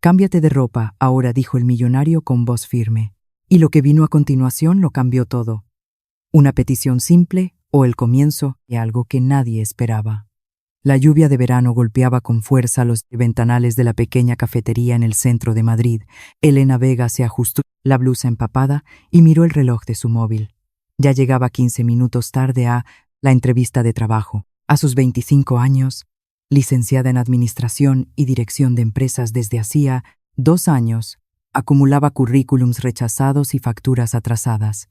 Cámbiate de ropa, ahora, dijo el millonario con voz firme. Y lo que vino a continuación lo cambió todo. Una petición simple o el comienzo de algo que nadie esperaba. La lluvia de verano golpeaba con fuerza los ventanales de la pequeña cafetería en el centro de Madrid. Elena Vega se ajustó la blusa empapada y miró el reloj de su móvil. Ya llegaba 15 minutos tarde a la entrevista de trabajo. A sus 25 años, licenciada en Administración y Dirección de Empresas desde hacía 2 años, acumulaba currículums rechazados y facturas atrasadas.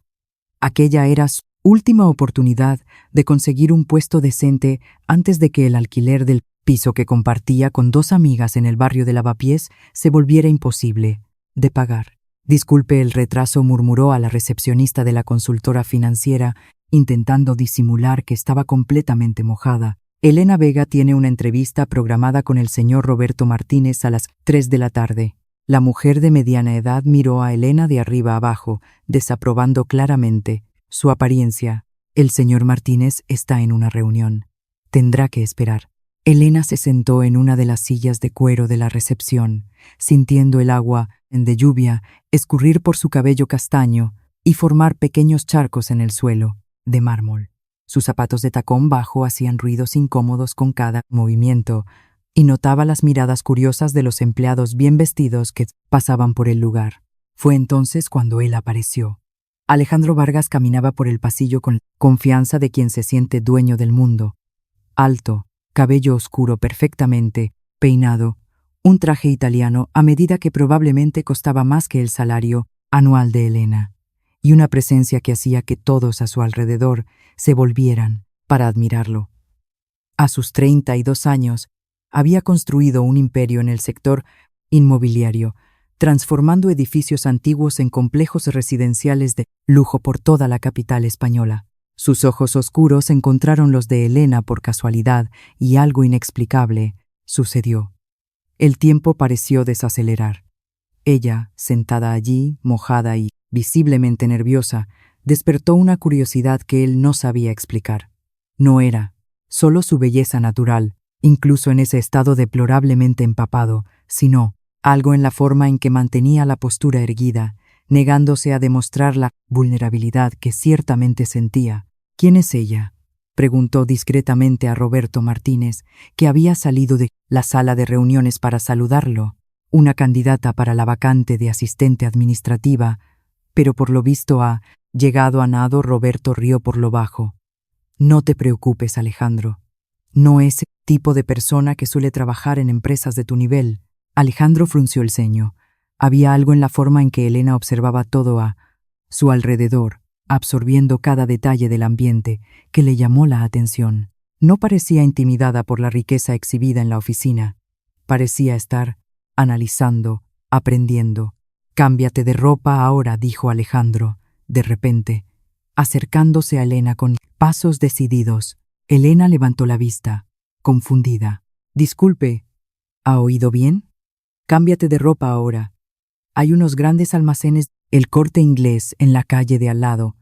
Aquella era su última oportunidad de conseguir un puesto decente antes de que el alquiler del piso que compartía con 2 amigas en el barrio de Lavapiés se volviera imposible de pagar. Disculpe el retraso, murmuró a la recepcionista de la consultora financiera, intentando disimular que estaba completamente mojada. Elena Vega tiene una entrevista programada con el señor Roberto Martínez a las 3 de la tarde. La mujer de mediana edad miró a Elena de arriba abajo, desaprobando claramente su apariencia. El señor Martínez está en una reunión. Tendrá que esperar. Elena se sentó en una de las sillas de cuero de la recepción, sintiendo el agua de lluvia escurrir por su cabello castaño y formar pequeños charcos en el suelo de mármol. Sus zapatos de tacón bajo hacían ruidos incómodos con cada movimiento, y notaba las miradas curiosas de los empleados bien vestidos que pasaban por el lugar. Fue entonces cuando él apareció. Alejandro Vargas caminaba por el pasillo con la confianza de quien se siente dueño del mundo. Alto, cabello oscuro perfectamente peinado, un traje italiano a medida que probablemente costaba más que el salario anual de Elena, y una presencia que hacía que todos a su alrededor se volvieran para admirarlo. A sus 32 años, había construido un imperio en el sector inmobiliario, transformando edificios antiguos en complejos residenciales de lujo por toda la capital española. Sus ojos oscuros encontraron los de Elena por casualidad y algo inexplicable sucedió. El tiempo pareció desacelerar. Ella, sentada allí, mojada y visiblemente nerviosa, despertó una curiosidad que él no sabía explicar. No era solo su belleza natural, incluso en ese estado deplorablemente empapado, sino algo en la forma en que mantenía la postura erguida, negándose a demostrar la vulnerabilidad que ciertamente sentía. ¿Quién es ella?, preguntó discretamente a Roberto Martínez, que había salido de la sala de reuniones para saludarlo. Una candidata para la vacante de asistente administrativa, pero por lo visto ha llegado a nado. Roberto rió por lo bajo. No te preocupes, Alejandro. No es el tipo de persona que suele trabajar en empresas de tu nivel. Alejandro frunció el ceño. Había algo en la forma en que Elena observaba todo a su alrededor, absorbiendo cada detalle del ambiente, que le llamó la atención. No parecía intimidada por la riqueza exhibida en la oficina. Parecía estar analizando, aprendiendo. Cámbiate de ropa ahora, dijo Alejandro, de repente, acercándose a Elena con pasos decididos. Elena levantó la vista, confundida. Disculpe, ¿ha oído bien? Cámbiate de ropa ahora. Hay unos grandes almacenes, El Corte Inglés, en la calle de al lado.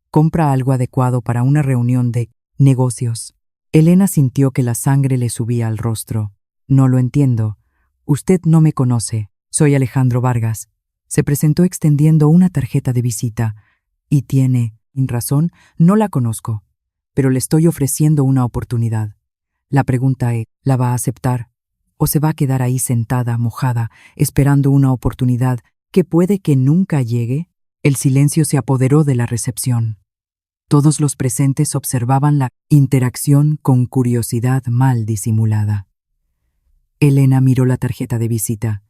Compra algo adecuado para una reunión de negocios. Elena sintió que la sangre le subía al rostro. No lo entiendo. Usted no me conoce. Soy Alejandro Vargas. Se presentó extendiendo una tarjeta de visita. Y tiene razón, no la conozco. Pero le estoy ofreciendo una oportunidad. La pregunta es, ¿la va a aceptar? ¿O se va a quedar ahí sentada, mojada, esperando una oportunidad que puede que nunca llegue? El silencio se apoderó de la recepción. Todos los presentes observaban la interacción con curiosidad mal disimulada. Elena miró la tarjeta de visita.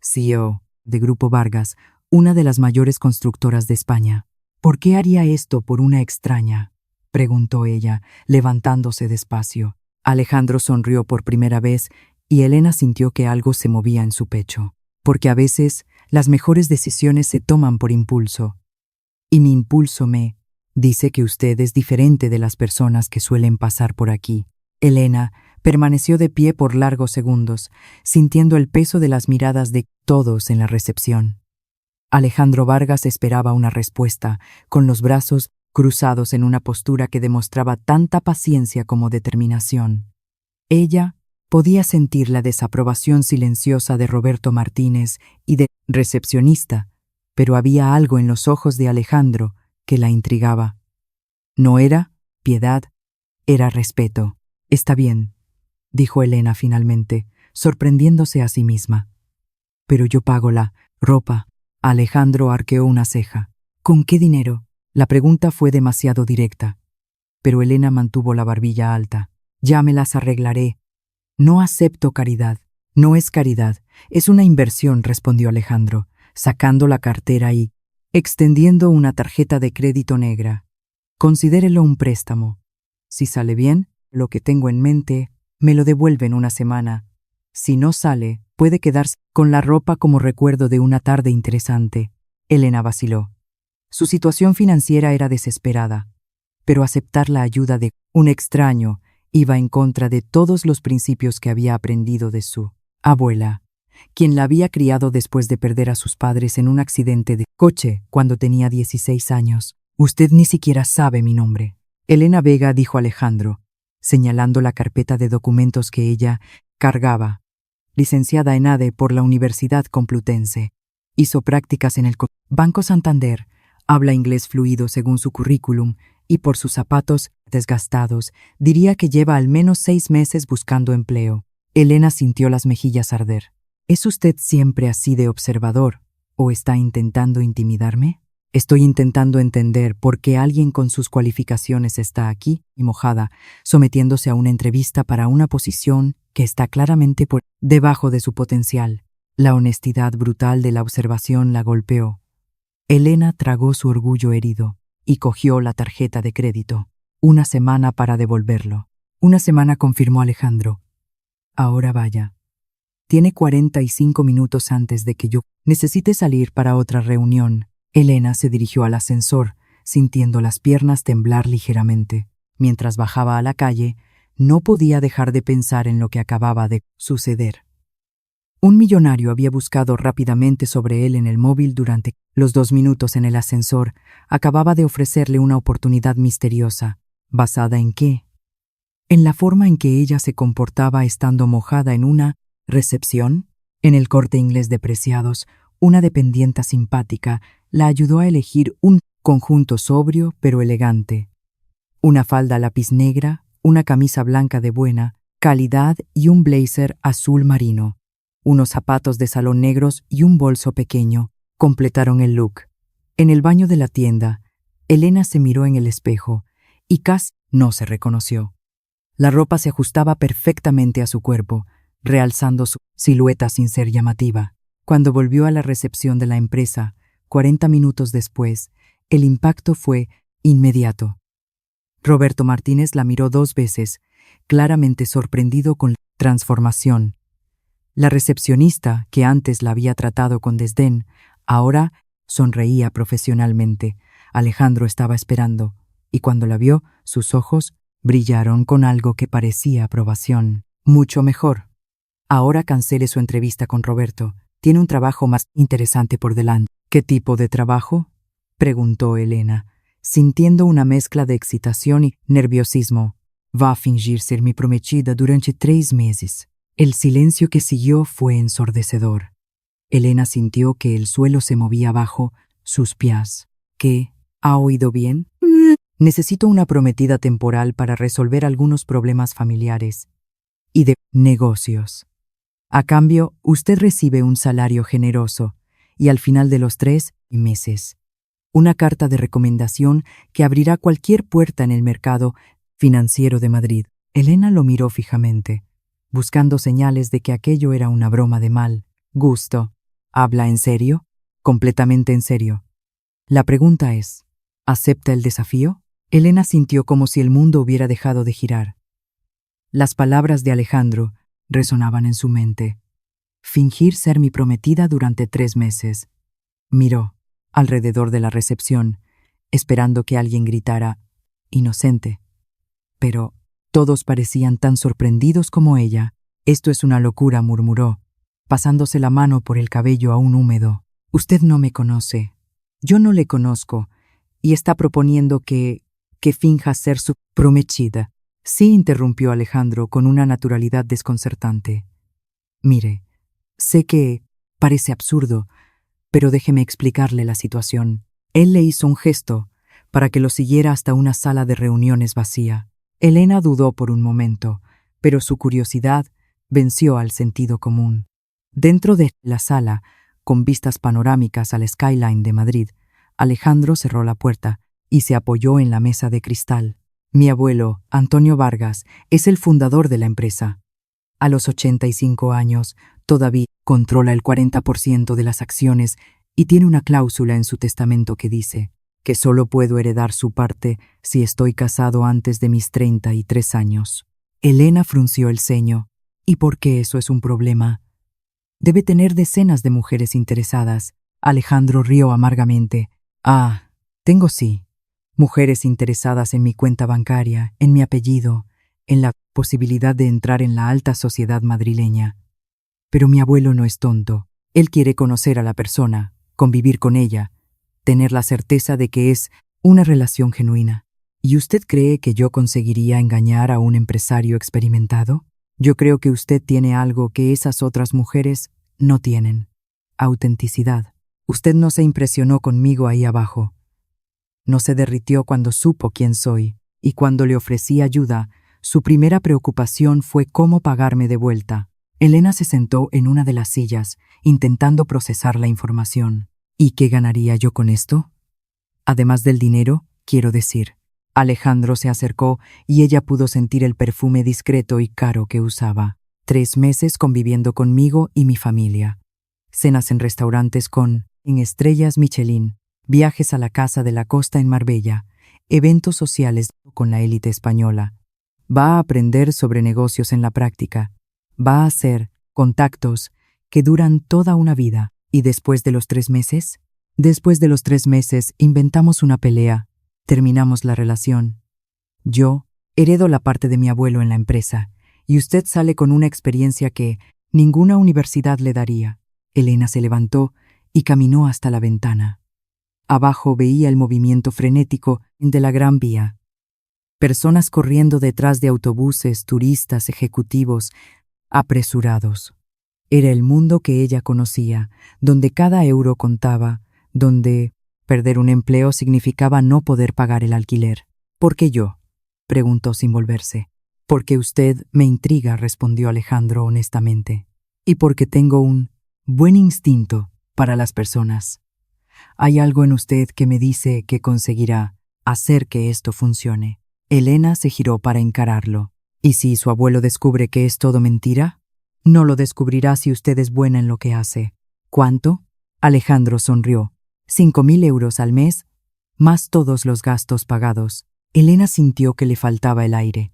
CEO de Grupo Vargas, una de las mayores constructoras de España. ¿Por qué haría esto por una extraña?, preguntó ella, levantándose despacio. Alejandro sonrió por primera vez y Elena sintió que algo se movía en su pecho. Porque a veces las mejores decisiones se toman por impulso. Y mi impulso me dice que usted es diferente de las personas que suelen pasar por aquí. Elena permaneció de pie por largos segundos, sintiendo el peso de las miradas de todos en la recepción. Alejandro Vargas esperaba una respuesta, con los brazos cruzados en una postura que demostraba tanta paciencia como determinación. Ella Podía sentir la desaprobación silenciosa de Roberto Martínez y de recepcionista, pero había algo en los ojos de Alejandro que la intrigaba. No era piedad, era respeto. Está bien, dijo Elena finalmente, sorprendiéndose a sí misma. Pero yo pago la ropa. Alejandro arqueó una ceja. ¿Con qué dinero? La pregunta fue demasiado directa, pero Elena mantuvo la barbilla alta. Ya me las arreglaré. No acepto caridad. No es caridad, es una inversión, respondió Alejandro, sacando la cartera y extendiendo una tarjeta de crédito negra. Considérelo un préstamo. Si sale bien, lo que tengo en mente, me lo devuelve en una semana. Si no sale, puede quedarse con la ropa como recuerdo de una tarde interesante. Elena vaciló. Su situación financiera era desesperada, pero aceptar la ayuda de un extraño iba en contra de todos los principios que había aprendido de su abuela, quien la había criado después de perder a sus padres en un accidente de coche cuando tenía 16 años. Usted ni siquiera sabe mi nombre. Elena Vega, dijo Alejandro, señalando la carpeta de documentos que ella cargaba. Licenciada en ADE por la Universidad Complutense. Hizo prácticas en el Banco Santander. Habla inglés fluido según su currículum y por sus zapatos desgastados, diría que lleva al menos 6 meses buscando empleo. Elena sintió las mejillas arder. ¿Es usted siempre así de observador o está intentando intimidarme? Estoy intentando entender por qué alguien con sus cualificaciones está aquí y mojada, sometiéndose a una entrevista para una posición que está claramente por debajo de su potencial. La honestidad brutal de la observación la golpeó. Elena tragó su orgullo herido y cogió la tarjeta de crédito. 1 semana para devolverlo. 1 semana, confirmó Alejandro. Ahora vaya. Tiene 45 minutos antes de que yo necesite salir para otra reunión. Elena se dirigió al ascensor, sintiendo las piernas temblar ligeramente. Mientras bajaba a la calle, no podía dejar de pensar en lo que acababa de suceder. Un millonario había buscado rápidamente sobre él en el móvil durante los 2 minutos en el ascensor. Acababa de ofrecerle una oportunidad misteriosa. ¿Basada en qué? En la forma en que ella se comportaba estando mojada en una recepción. En el Corte Inglés de Preciados, una dependienta simpática la ayudó a elegir un conjunto sobrio pero elegante. Una falda lápiz negra, una camisa blanca de buena calidad y un blazer azul marino. Unos zapatos de salón negros y un bolso pequeño completaron el look. En el baño de la tienda, Elena se miró en el espejo y casi no se reconoció. La ropa se ajustaba perfectamente a su cuerpo, realzando su silueta sin ser llamativa. Cuando volvió a la recepción de la empresa, 40 minutos después, el impacto fue inmediato. Roberto Martínez la miró 2 veces, claramente sorprendido con la transformación. La recepcionista, que antes la había tratado con desdén, ahora sonreía profesionalmente. Alejandro estaba esperando, y cuando la vio, sus ojos brillaron con algo que parecía aprobación. Mucho mejor. Ahora cancele su entrevista con Roberto. Tiene un trabajo más interesante por delante. ¿Qué tipo de trabajo?, preguntó Elena, sintiendo una mezcla de excitación y nerviosismo. Va a fingir ser mi prometida durante 3 meses. El silencio que siguió fue ensordecedor. Elena sintió que el suelo se movía bajo sus pies. ¿Qué? ¿Ha oído bien? Necesito una prometida temporal para resolver algunos problemas familiares y de negocios. A cambio, usted recibe un salario generoso y al final de los 3 meses, una carta de recomendación que abrirá cualquier puerta en el mercado financiero de Madrid. Elena lo miró fijamente, buscando señales de que aquello era una broma de mal gusto. ¿Habla en serio? Completamente en serio. La pregunta es, ¿acepta el desafío? Elena sintió como si el mundo hubiera dejado de girar. Las palabras de Alejandro resonaban en su mente. Fingir ser mi prometida durante 3 meses. Miró alrededor de la recepción, esperando que alguien gritara, inocente. Pero todos parecían tan sorprendidos como ella. Esto es una locura, murmuró, pasándose la mano por el cabello aún húmedo. Usted no me conoce. Yo no le conozco. Y está proponiendo que finja ser su prometida. Sí, interrumpió Alejandro con una naturalidad desconcertante. Mire, sé que parece absurdo, pero déjeme explicarle la situación. Él le hizo un gesto para que lo siguiera hasta una sala de reuniones vacía. Elena dudó por un momento, pero su curiosidad venció al sentido común. Dentro de la sala, con vistas panorámicas al skyline de Madrid, Alejandro cerró la puerta y se apoyó en la mesa de cristal. Mi abuelo, Antonio Vargas, es el fundador de la empresa. A los 85 años, todavía controla el 40% de las acciones y tiene una cláusula en su testamento que dice que solo puedo heredar su parte si estoy casado antes de mis 33 años. Elena frunció el ceño. ¿Y por qué eso es un problema? Debe tener decenas de mujeres interesadas. Alejandro rió amargamente. Ah, tengo sí. Mujeres interesadas en mi cuenta bancaria, en mi apellido, en la posibilidad de entrar en la alta sociedad madrileña. Pero mi abuelo no es tonto. Él quiere conocer a la persona, convivir con ella, tener la certeza de que es una relación genuina. ¿Y usted cree que yo conseguiría engañar a un empresario experimentado? Yo creo que usted tiene algo que esas otras mujeres no tienen. Autenticidad. Usted no se impresionó conmigo ahí abajo. No se derritió cuando supo quién soy, y cuando le ofrecí ayuda, su primera preocupación fue cómo pagarme de vuelta. Elena se sentó en una de las sillas, intentando procesar la información. ¿Y qué ganaría yo con esto? Además del dinero, quiero decir. Alejandro se acercó y ella pudo sentir el perfume discreto y caro que usaba. 3 meses conviviendo conmigo y mi familia. Cenas en restaurantes en estrellas Michelin, viajes a la Casa de la Costa en Marbella, eventos sociales con la élite española. Va a aprender sobre negocios en la práctica. Va a hacer contactos que duran toda una vida. ¿Y después de los 3 meses? Después de los 3 meses inventamos una pelea. Terminamos la relación. Yo heredo la parte de mi abuelo en la empresa, y usted sale con una experiencia que ninguna universidad le daría. Elena se levantó y caminó hasta la ventana. Abajo veía el movimiento frenético de la Gran Vía. Personas corriendo detrás de autobuses, turistas, ejecutivos, apresurados. Era el mundo que ella conocía, donde cada euro contaba, donde perder un empleo significaba no poder pagar el alquiler. ¿Por qué yo?, preguntó sin volverse. Porque usted me intriga, respondió Alejandro honestamente, y porque tengo un buen instinto para las personas. Hay algo en usted que me dice que conseguirá hacer que esto funcione. Elena se giró para encararlo. ¿Y si su abuelo descubre que es todo mentira? No lo descubrirá si usted es buena en lo que hace. ¿Cuánto? Alejandro sonrió. 5.000 euros al mes, más todos los gastos pagados. Elena sintió que le faltaba el aire.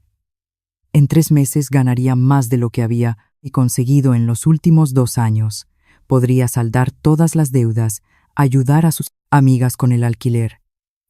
En 3 meses ganaría más de lo que había conseguido en los últimos 2 años. Podría saldar todas las deudas, ayudar a sus amigas con el alquiler,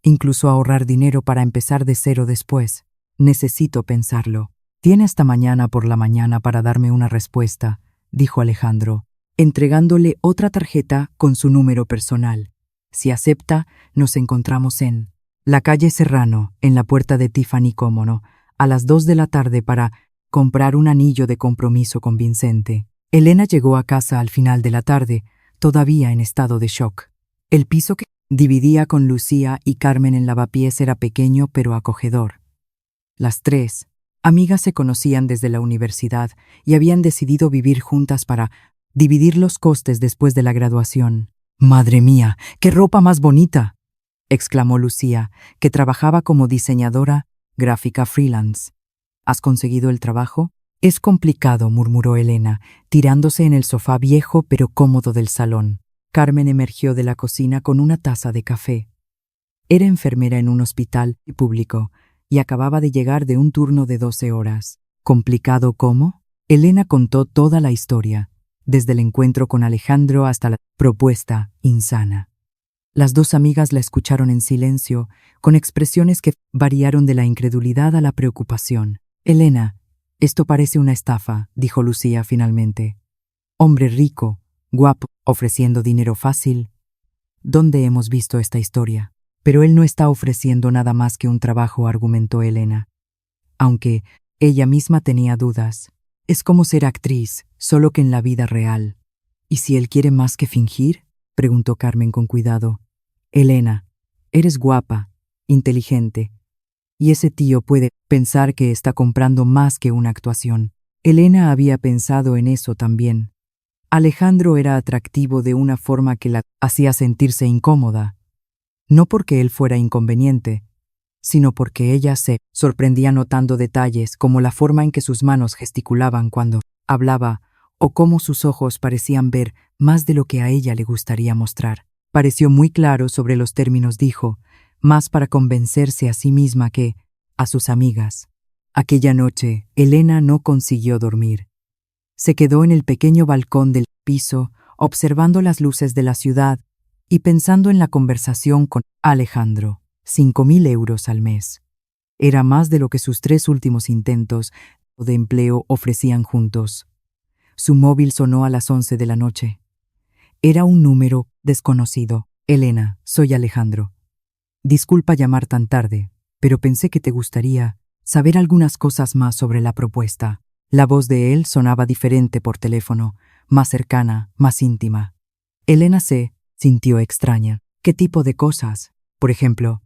incluso ahorrar dinero para empezar de cero después. Necesito pensarlo. Tiene hasta mañana por la mañana para darme una respuesta, dijo Alejandro, entregándole otra tarjeta con su número personal. Si acepta, nos encontramos en la calle Serrano, en la puerta de Tiffany Cómono, a las 2 de la tarde para comprar un anillo de compromiso con Vicente. Elena llegó a casa al final de la tarde, todavía en estado de shock. El piso que dividía con Lucía y Carmen en Lavapiés era pequeño pero acogedor. Las 3 amigas se conocían desde la universidad y habían decidido vivir juntas para dividir los costes después de la graduación. «¡Madre mía, qué ropa más bonita!», exclamó Lucía, que trabajaba como diseñadora gráfica freelance. «¿Has conseguido el trabajo?». «Es complicado», murmuró Elena, tirándose en el sofá viejo pero cómodo del salón. Carmen emergió de la cocina con una taza de café. Era enfermera en un hospital público y acababa de llegar de un turno de 12 horas. ¿Complicado cómo? Elena contó toda la historia, desde el encuentro con Alejandro hasta la propuesta insana. Las 2 amigas la escucharon en silencio, con expresiones que variaron de la incredulidad a la preocupación. «Elena, esto parece una estafa», dijo Lucía finalmente. «Hombre rico, guapo, ofreciendo dinero fácil. ¿Dónde hemos visto esta historia?» «Pero él no está ofreciendo nada más que un trabajo», argumentó Elena. aunque ella misma tenía dudas. Es como ser actriz, solo que en la vida real. ¿Y si él quiere más que fingir? Preguntó Carmen con cuidado. Elena, eres guapa, inteligente, y ese tío puede pensar que está comprando más que una actuación. Elena había pensado en eso también. Alejandro era atractivo de una forma que la hacía sentirse incómoda, no porque él fuera inconveniente, sino porque ella se sorprendía notando detalles como la forma en que sus manos gesticulaban cuando hablaba o cómo sus ojos parecían ver más de lo que a ella le gustaría mostrar. Pareció muy claro sobre los términos, dijo, más para convencerse a sí misma que a sus amigas. Aquella noche, Elena no consiguió dormir. Se quedó en el pequeño balcón del piso, observando las luces de la ciudad y pensando en la conversación con Alejandro. 5.000 euros al mes. Era más de lo que sus 3 últimos intentos de empleo ofrecían juntos. Su móvil sonó a las 11 de la noche. Era un número desconocido. Elena, soy Alejandro. Disculpa llamar tan tarde, pero pensé que te gustaría saber algunas cosas más sobre la propuesta. La voz de él sonaba diferente por teléfono, más cercana, más íntima. Elena se sintió extraña. ¿Qué tipo de cosas? Por ejemplo,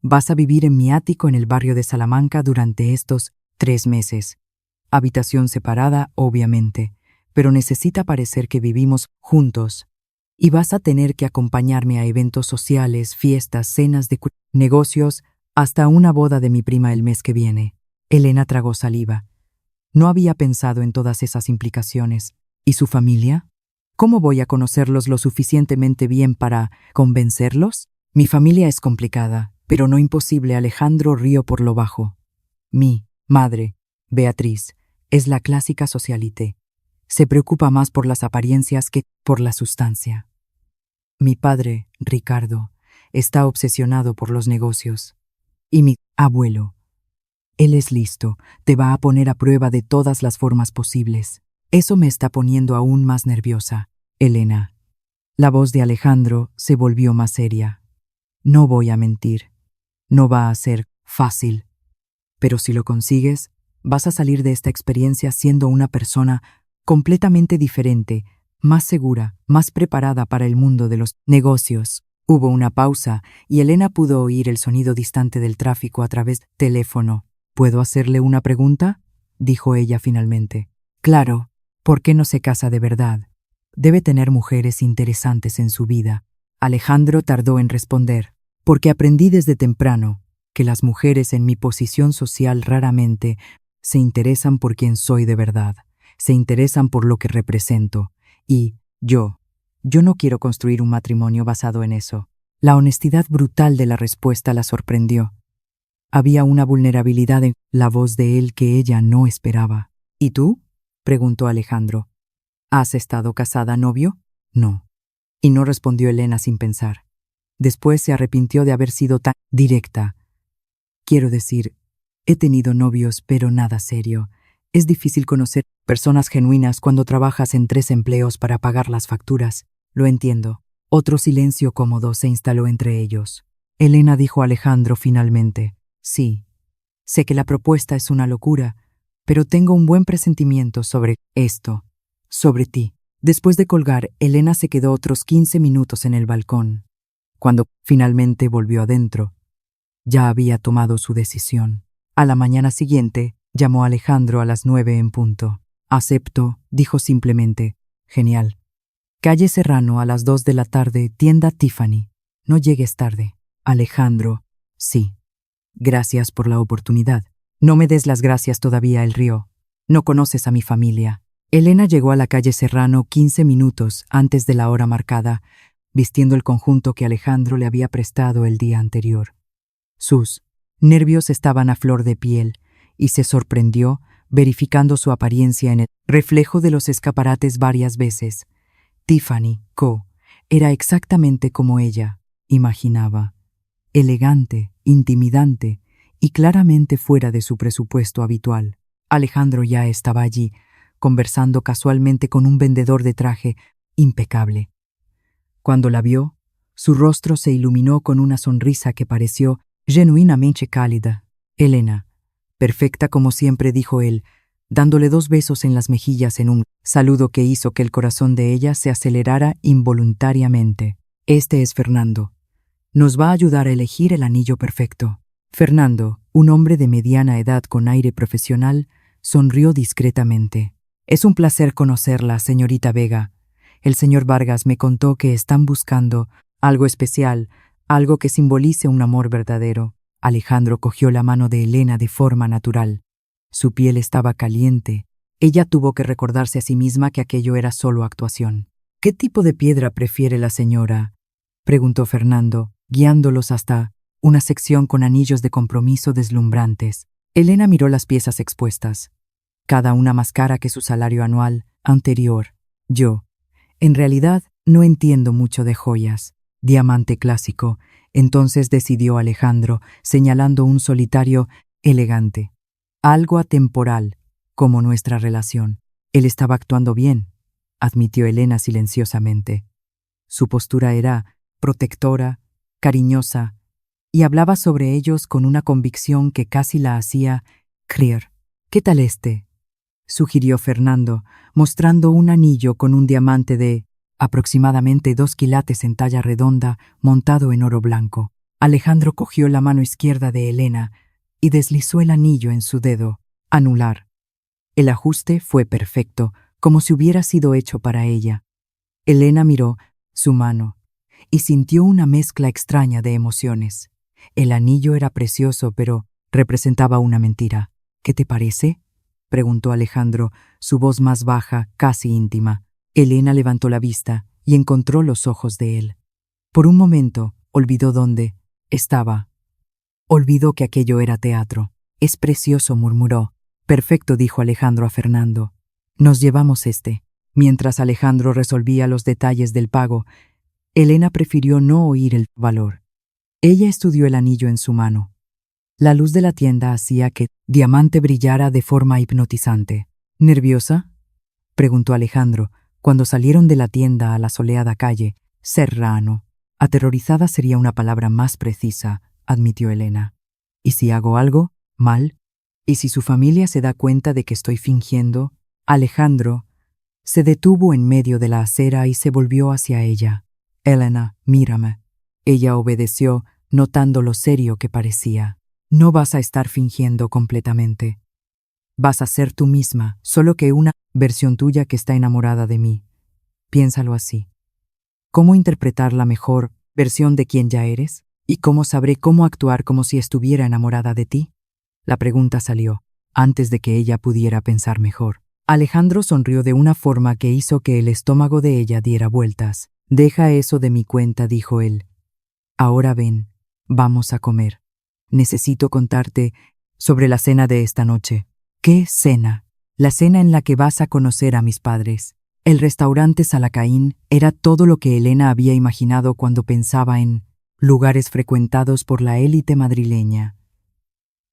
vas a vivir en mi ático en el barrio de Salamanca durante estos 3 meses. Habitación separada, obviamente, pero necesita parecer que vivimos juntos. Y vas a tener que acompañarme a eventos sociales, fiestas, cenas de negocios, hasta una boda de mi prima el mes que viene. Elena tragó saliva. No había pensado en todas esas implicaciones. ¿Y su familia? ¿Cómo voy a conocerlos lo suficientemente bien para convencerlos? Mi familia es complicada, pero no imposible. Alejandro rió por lo bajo. Mi madre, Beatriz, es la clásica socialite. Se preocupa más por las apariencias que por la sustancia. Mi padre, Ricardo, está obsesionado por los negocios. Y mi abuelo. Él es listo, te va a poner a prueba de todas las formas posibles. Eso me está poniendo aún más nerviosa, Elena. La voz de Alejandro se volvió más seria. No voy a mentir. No va a ser fácil. Pero si lo consigues, vas a salir de esta experiencia siendo una persona completamente diferente, más segura, más preparada para el mundo de los negocios. Hubo una pausa y Elena pudo oír el sonido distante del tráfico a través del teléfono. ¿Puedo hacerle una pregunta?, dijo ella finalmente. Claro, ¿por qué no se casa de verdad? Debe tener mujeres interesantes en su vida. Alejandro tardó en responder. Porque aprendí desde temprano que las mujeres en mi posición social raramente se interesan por quien soy de verdad, se interesan por lo que represento. Y yo no quiero construir un matrimonio basado en eso. La honestidad brutal de la respuesta la sorprendió. Había una vulnerabilidad en la voz de él que ella no esperaba. ¿Y tú?, preguntó Alejandro. ¿Has estado casada, novio? No. Y no respondió Elena sin pensar. Después se arrepintió de haber sido tan directa. Quiero decir, he tenido novios, pero nada serio. Es difícil conocer personas genuinas cuando trabajas en 3 empleos para pagar las facturas. Lo entiendo. Otro silencio cómodo se instaló entre ellos. Elena dijo a Alejandro finalmente. Sí, sé que la propuesta es una locura, pero tengo un buen presentimiento sobre esto, sobre ti. Después de colgar, Elena se quedó otros 15 minutos en el balcón. Cuando finalmente volvió adentro, ya había tomado su decisión. A la mañana siguiente, llamó a Alejandro a las 9 en punto. Acepto, dijo simplemente. Genial. Calle Serrano a las 2 de la tarde, tienda Tiffany. No llegues tarde. Alejandro, sí. Gracias por la oportunidad. No me des las gracias todavía, él rió. No conoces a mi familia. Elena llegó a la calle Serrano 15 minutos antes de la hora marcada, vistiendo el conjunto que Alejandro le había prestado el día anterior. Sus nervios estaban a flor de piel y se sorprendió verificando su apariencia en el reflejo de los escaparates varias veces. Tiffany Co. era exactamente como ella imaginaba. Elegante, intimidante y claramente fuera de su presupuesto habitual. Alejandro ya estaba allí, conversando casualmente con un vendedor de traje impecable. Cuando la vio, su rostro se iluminó con una sonrisa que pareció genuinamente cálida. Elena, Perfecta como siempre, dijo él, dándole 2 besos en las mejillas en un saludo que hizo que el corazón de ella se acelerara involuntariamente. Este es Fernando. Nos va a ayudar a elegir el anillo perfecto. Fernando, un hombre de mediana edad con aire profesional, sonrió discretamente. Es un placer conocerla, señorita Vega. El señor Vargas me contó que están buscando algo especial, algo que simbolice un amor verdadero. Alejandro cogió la mano de Elena de forma natural. Su piel estaba caliente. Ella tuvo que recordarse a sí misma que aquello era solo actuación. ¿Qué tipo de piedra prefiere la señora?, preguntó Fernando, guiándolos hasta una sección con anillos de compromiso deslumbrantes. Elena miró las piezas expuestas, cada una más cara que su salario anual anterior. En realidad, no entiendo mucho de joyas. Diamante clásico. Entonces decidió Alejandro, señalando un solitario elegante. Algo atemporal, como nuestra relación. Él estaba actuando bien, admitió Elena silenciosamente. Su postura era protectora, cariñosa, y hablaba sobre ellos con una convicción que casi la hacía creer. ¿Qué tal este?, sugirió Fernando, mostrando un anillo con un diamante de aproximadamente 2 quilates en talla redonda, montado en oro blanco. Alejandro cogió la mano izquierda de Elena y deslizó el anillo en su dedo anular. El ajuste fue perfecto, como si hubiera sido hecho para ella. Elena miró su mano y sintió una mezcla extraña de emociones. El anillo era precioso, pero representaba una mentira. ¿Qué te parece?, preguntó Alejandro, su voz más baja, casi íntima. Elena levantó la vista y encontró los ojos de él. Por un momento, olvidó dónde estaba. Olvidó que aquello era teatro. Es precioso, murmuró. Perfecto, dijo Alejandro a Fernando. Nos llevamos este. Mientras Alejandro resolvía los detalles del pago, Elena prefirió no oír el valor. Ella estudió el anillo en su mano. La luz de la tienda hacía que Diamante brillara de forma hipnotizante. ¿Nerviosa?, preguntó Alejandro, cuando salieron de la tienda a la soleada calle. Serrano. Aterrorizada sería una palabra más precisa, admitió Elena. ¿Y si hago algo mal? ¿Y si su familia se da cuenta de que estoy fingiendo? Alejandro se detuvo en medio de la acera y se volvió hacia ella. Elena, mírame. Ella obedeció, notando lo serio que parecía. No vas a estar fingiendo completamente. Vas a ser tú misma, solo que una versión tuya que está enamorada de mí. Piénsalo así. ¿Cómo interpretar la mejor versión de quien ya eres? ¿Y cómo sabré cómo actuar como si estuviera enamorada de ti? La pregunta salió, antes de que ella pudiera pensar mejor. Alejandro sonrió de una forma que hizo que el estómago de ella diera vueltas. Deja eso de mi cuenta, dijo él. Ahora ven, vamos a comer. Necesito contarte sobre la cena de esta noche. ¿Qué cena? La cena en la que vas a conocer a mis padres. El restaurante Salacaín era todo lo que Elena había imaginado cuando pensaba en lugares frecuentados por la élite madrileña.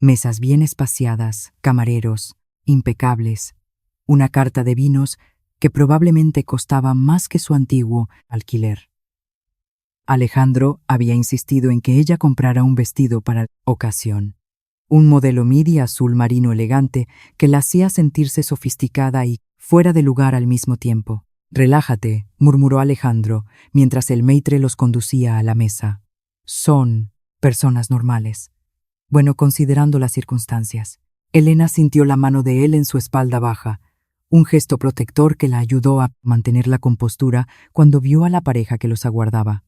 Mesas bien espaciadas, camareros impecables, una carta de vinos que probablemente costaba más que su antiguo alquiler. Alejandro había insistido en que ella comprara un vestido para la ocasión, un modelo midi azul marino elegante que la hacía sentirse sofisticada y fuera de lugar al mismo tiempo. Relájate, murmuró Alejandro, mientras el maitre los conducía a la mesa. Son personas normales. Bueno, considerando las circunstancias. Elena sintió la mano de él en su espalda baja, un gesto protector que la ayudó a mantener la compostura cuando vio a la pareja que los aguardaba.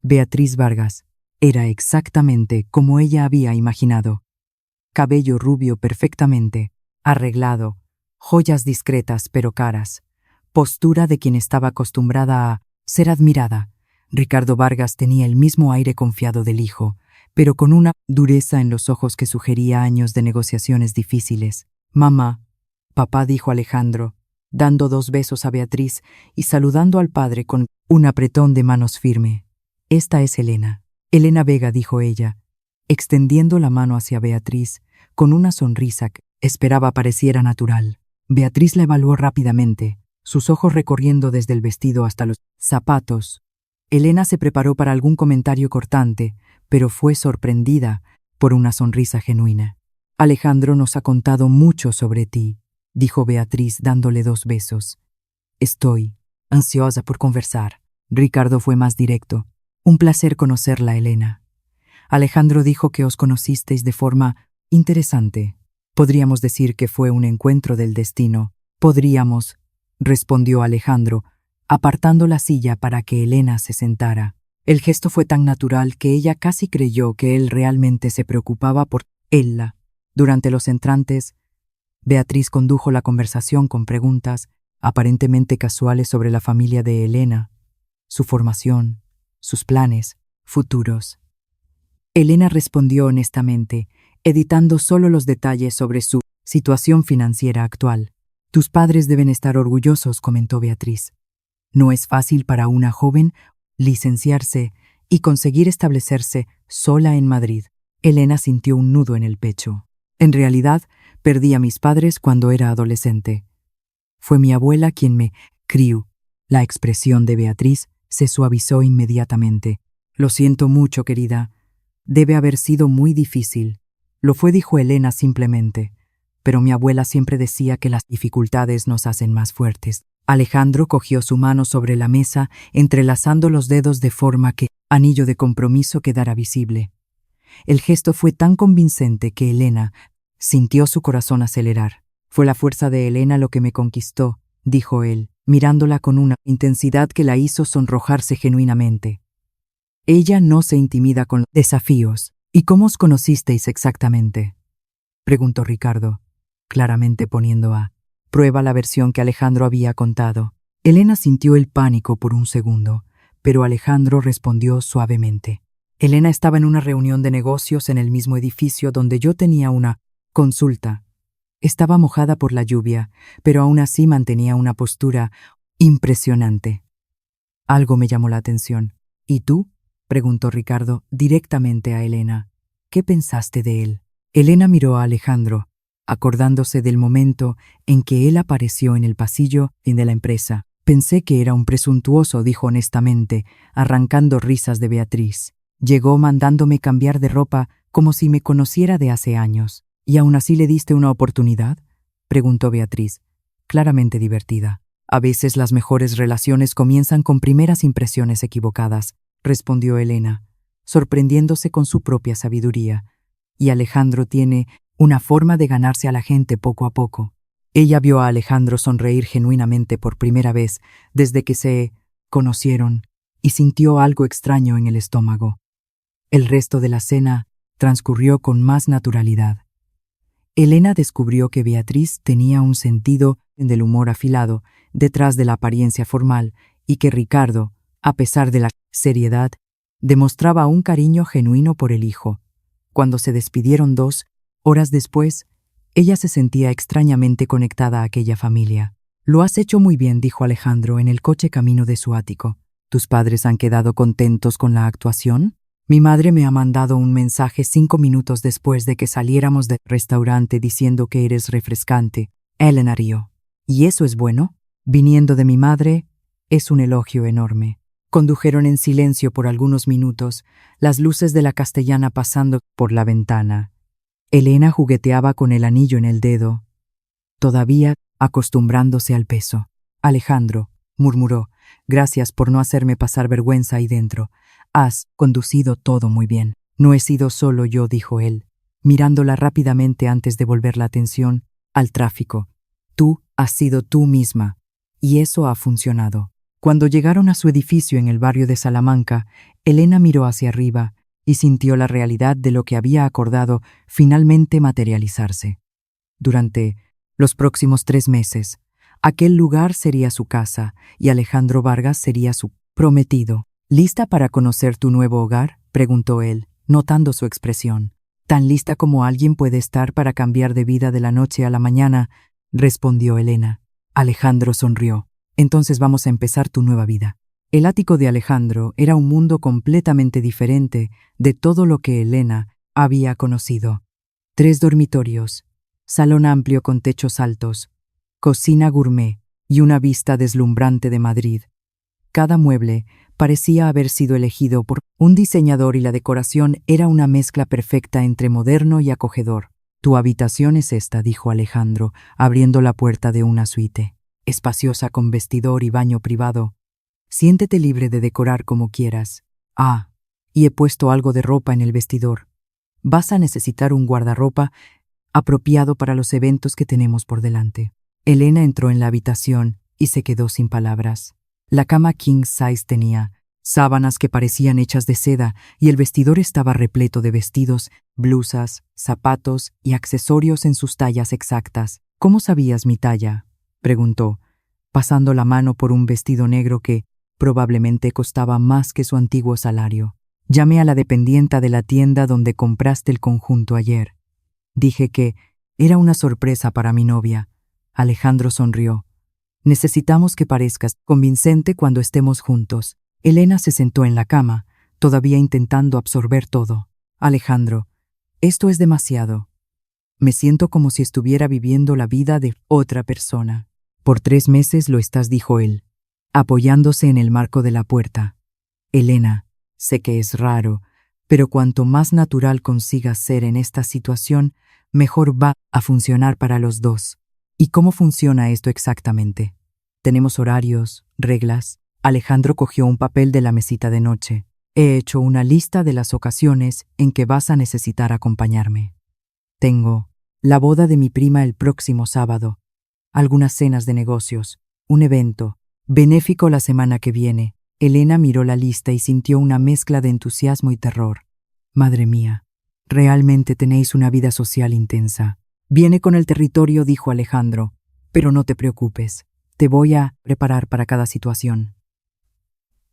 Beatriz Vargas era exactamente como ella había imaginado. Cabello rubio perfectamente arreglado, joyas discretas pero caras, postura de quien estaba acostumbrada a ser admirada. Ricardo Vargas tenía el mismo aire confiado del hijo, pero con una dureza en los ojos que sugería años de negociaciones difíciles. Mamá, papá, dijo Alejandro, dando 2 besos a Beatriz y saludando al padre con un apretón de manos firme. Esta es Elena. Elena Vega, dijo ella, extendiendo la mano hacia Beatriz, con una sonrisa que esperaba pareciera natural. Beatriz la evaluó rápidamente, sus ojos recorriendo desde el vestido hasta los zapatos. Elena se preparó para algún comentario cortante, pero fue sorprendida por una sonrisa genuina. Alejandro nos ha contado mucho sobre ti, dijo Beatriz dándole 2 besos. Estoy ansiosa por conversar. Ricardo fue más directo. Un placer conocerla, Elena. Alejandro dijo que os conocisteis de forma interesante. Podríamos decir que fue un encuentro del destino. Podríamos, respondió Alejandro, apartando la silla para que Elena se sentara. El gesto fue tan natural que ella casi creyó que él realmente se preocupaba por ella. Durante los entrantes, Beatriz condujo la conversación con preguntas aparentemente casuales sobre la familia de Elena, su formación, sus planes futuros. Elena respondió honestamente, editando solo los detalles sobre su situación financiera actual. Tus padres deben estar orgullosos, comentó Beatriz. No es fácil para una joven licenciarse y conseguir establecerse sola en Madrid. Elena sintió un nudo en el pecho. En realidad, perdí a mis padres cuando era adolescente. Fue mi abuela quien me crió. La expresión de Beatriz se suavizó inmediatamente. Lo siento mucho, querida. Debe haber sido muy difícil. Lo fue, dijo Elena simplemente. Pero mi abuela siempre decía que las dificultades nos hacen más fuertes. Alejandro cogió su mano sobre la mesa, entrelazando los dedos de forma que anillo de compromiso quedara visible. El gesto fue tan convincente que Elena sintió su corazón acelerar. Fue la fuerza de Elena lo que me conquistó, dijo él, mirándola con una intensidad que la hizo sonrojarse genuinamente. Ella no se intimida con desafíos. ¿Y cómo os conocisteis exactamente?, preguntó Ricardo, claramente poniendo a prueba la versión que Alejandro había contado. Elena sintió el pánico por un segundo, pero Alejandro respondió suavemente. Elena estaba en una reunión de negocios en el mismo edificio donde yo tenía una consulta. Estaba mojada por la lluvia, pero aún así mantenía una postura impresionante. Algo me llamó la atención. ¿Y tú?, preguntó Ricardo directamente a Elena. ¿Qué pensaste de él? Elena miró a Alejandro, acordándose del momento en que él apareció en el pasillo de la empresa. Pensé que era un presuntuoso, dijo honestamente, arrancando risas de Beatriz. Llegó mandándome cambiar de ropa como si me conociera de hace años. ¿Y aún así le diste una oportunidad?, preguntó Beatriz, claramente divertida. A veces las mejores relaciones comienzan con primeras impresiones equivocadas, respondió Elena, sorprendiéndose con su propia sabiduría. Y Alejandro tiene una forma de ganarse a la gente poco a poco. Ella vio a Alejandro sonreír genuinamente por primera vez desde que se conocieron y sintió algo extraño en el estómago. El resto de la cena transcurrió con más naturalidad. Elena descubrió que Beatriz tenía un sentido del humor afilado detrás de la apariencia formal y que Ricardo, a pesar de la seriedad, demostraba un cariño genuino por el hijo. Cuando se despidieron 2 horas después, ella se sentía extrañamente conectada a aquella familia. Lo has hecho muy bien, dijo Alejandro en el coche camino de su ático. ¿Tus padres han quedado contentos con la actuación? Mi madre me ha mandado un mensaje 5 minutos después de que saliéramos del restaurante diciendo que eres refrescante. Elena rió. ¿Y eso es bueno? Viniendo de mi madre, es un elogio enorme. Condujeron en silencio por algunos minutos, las luces de la Castellana pasando por la ventana. Elena jugueteaba con el anillo en el dedo, todavía acostumbrándose al peso. Alejandro, murmuró, gracias por no hacerme pasar vergüenza ahí dentro. Has conducido todo muy bien. No he sido solo yo, dijo él, mirándola rápidamente antes de volver la atención al tráfico. Tú has sido tú misma, y eso ha funcionado. Cuando llegaron a su edificio en el barrio de Salamanca, Elena miró hacia arriba y sintió la realidad de lo que había acordado finalmente materializarse. Durante los próximos 3 meses, aquel lugar sería su casa y Alejandro Vargas sería su prometido. ¿Lista para conocer tu nuevo hogar?, preguntó él, notando su expresión. Tan lista como alguien puede estar para cambiar de vida de la noche a la mañana, respondió Elena. Alejandro sonrió. Entonces vamos a empezar tu nueva vida. El ático de Alejandro era un mundo completamente diferente de todo lo que Elena había conocido. 3 dormitorios, salón amplio con techos altos, cocina gourmet y una vista deslumbrante de Madrid. Cada mueble parecía haber sido elegido por un diseñador y la decoración era una mezcla perfecta entre moderno y acogedor. Tu habitación es esta, dijo Alejandro, abriendo la puerta de una suite, espaciosa con vestidor y baño privado. Siéntete libre de decorar como quieras. Ah, y he puesto algo de ropa en el vestidor. Vas a necesitar un guardarropa apropiado para los eventos que tenemos por delante. Elena entró en la habitación y se quedó sin palabras. La cama king size tenía sábanas que parecían hechas de seda y el vestidor estaba repleto de vestidos, blusas, zapatos y accesorios en sus tallas exactas. ¿Cómo sabías mi talla?, preguntó, pasando la mano por un vestido negro que probablemente costaba más que su antiguo salario. Llamé a la dependienta de la tienda donde compraste el conjunto ayer. Dije que era una sorpresa para mi novia. Alejandro sonrió. Necesitamos que parezcas convincente cuando estemos juntos. Elena se sentó en la cama, todavía intentando absorber todo. Alejandro, esto es demasiado. Me siento como si estuviera viviendo la vida de otra persona. Por 3 meses lo estás, dijo él, apoyándose en el marco de la puerta. Elena, sé que es raro, pero cuanto más natural consigas ser en esta situación, mejor va a funcionar para los dos. ¿Y cómo funciona esto exactamente? Tenemos horarios, reglas. Alejandro cogió un papel de la mesita de noche. He hecho una lista de las ocasiones en que vas a necesitar acompañarme. Tengo la boda de mi prima el próximo sábado, algunas cenas de negocios, un evento benéfico la semana que viene. Elena miró la lista y sintió una mezcla de entusiasmo y terror. Madre mía, realmente tenéis una vida social intensa. Viene con el territorio, dijo Alejandro, pero no te preocupes, te voy a preparar para cada situación.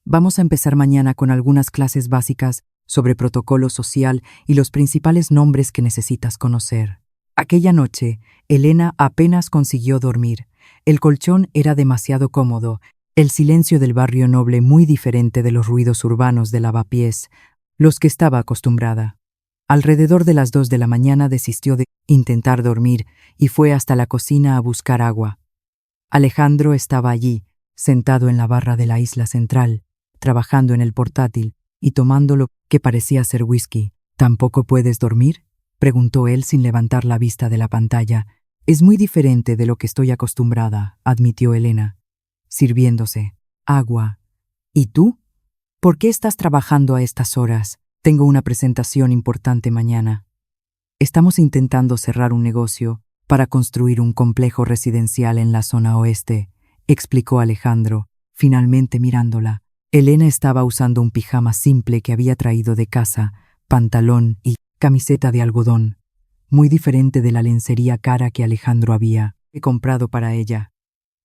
Vamos a empezar mañana con algunas clases básicas sobre protocolo social y los principales nombres que necesitas conocer. Aquella noche, Elena apenas consiguió dormir. El colchón era demasiado cómodo, el silencio del barrio noble muy diferente de los ruidos urbanos de lavapiés, los que estaba acostumbrada. Alrededor de las 2 de la mañana desistió de intentar dormir y fue hasta la cocina a buscar agua. Alejandro estaba allí, sentado en la barra de la isla central, trabajando en el portátil y tomando lo que parecía ser whisky. ¿Tampoco puedes dormir?, preguntó él sin levantar la vista de la pantalla. Es muy diferente de lo que estoy acostumbrada, admitió Elena, sirviéndose agua. ¿Y tú? ¿Por qué estás trabajando a estas horas? Tengo una presentación importante mañana. Estamos intentando cerrar un negocio para construir un complejo residencial en la zona oeste, explicó Alejandro, finalmente mirándola. Elena estaba usando un pijama simple que había traído de casa, pantalón y camiseta de algodón, muy diferente de la lencería cara que Alejandro había comprado para ella.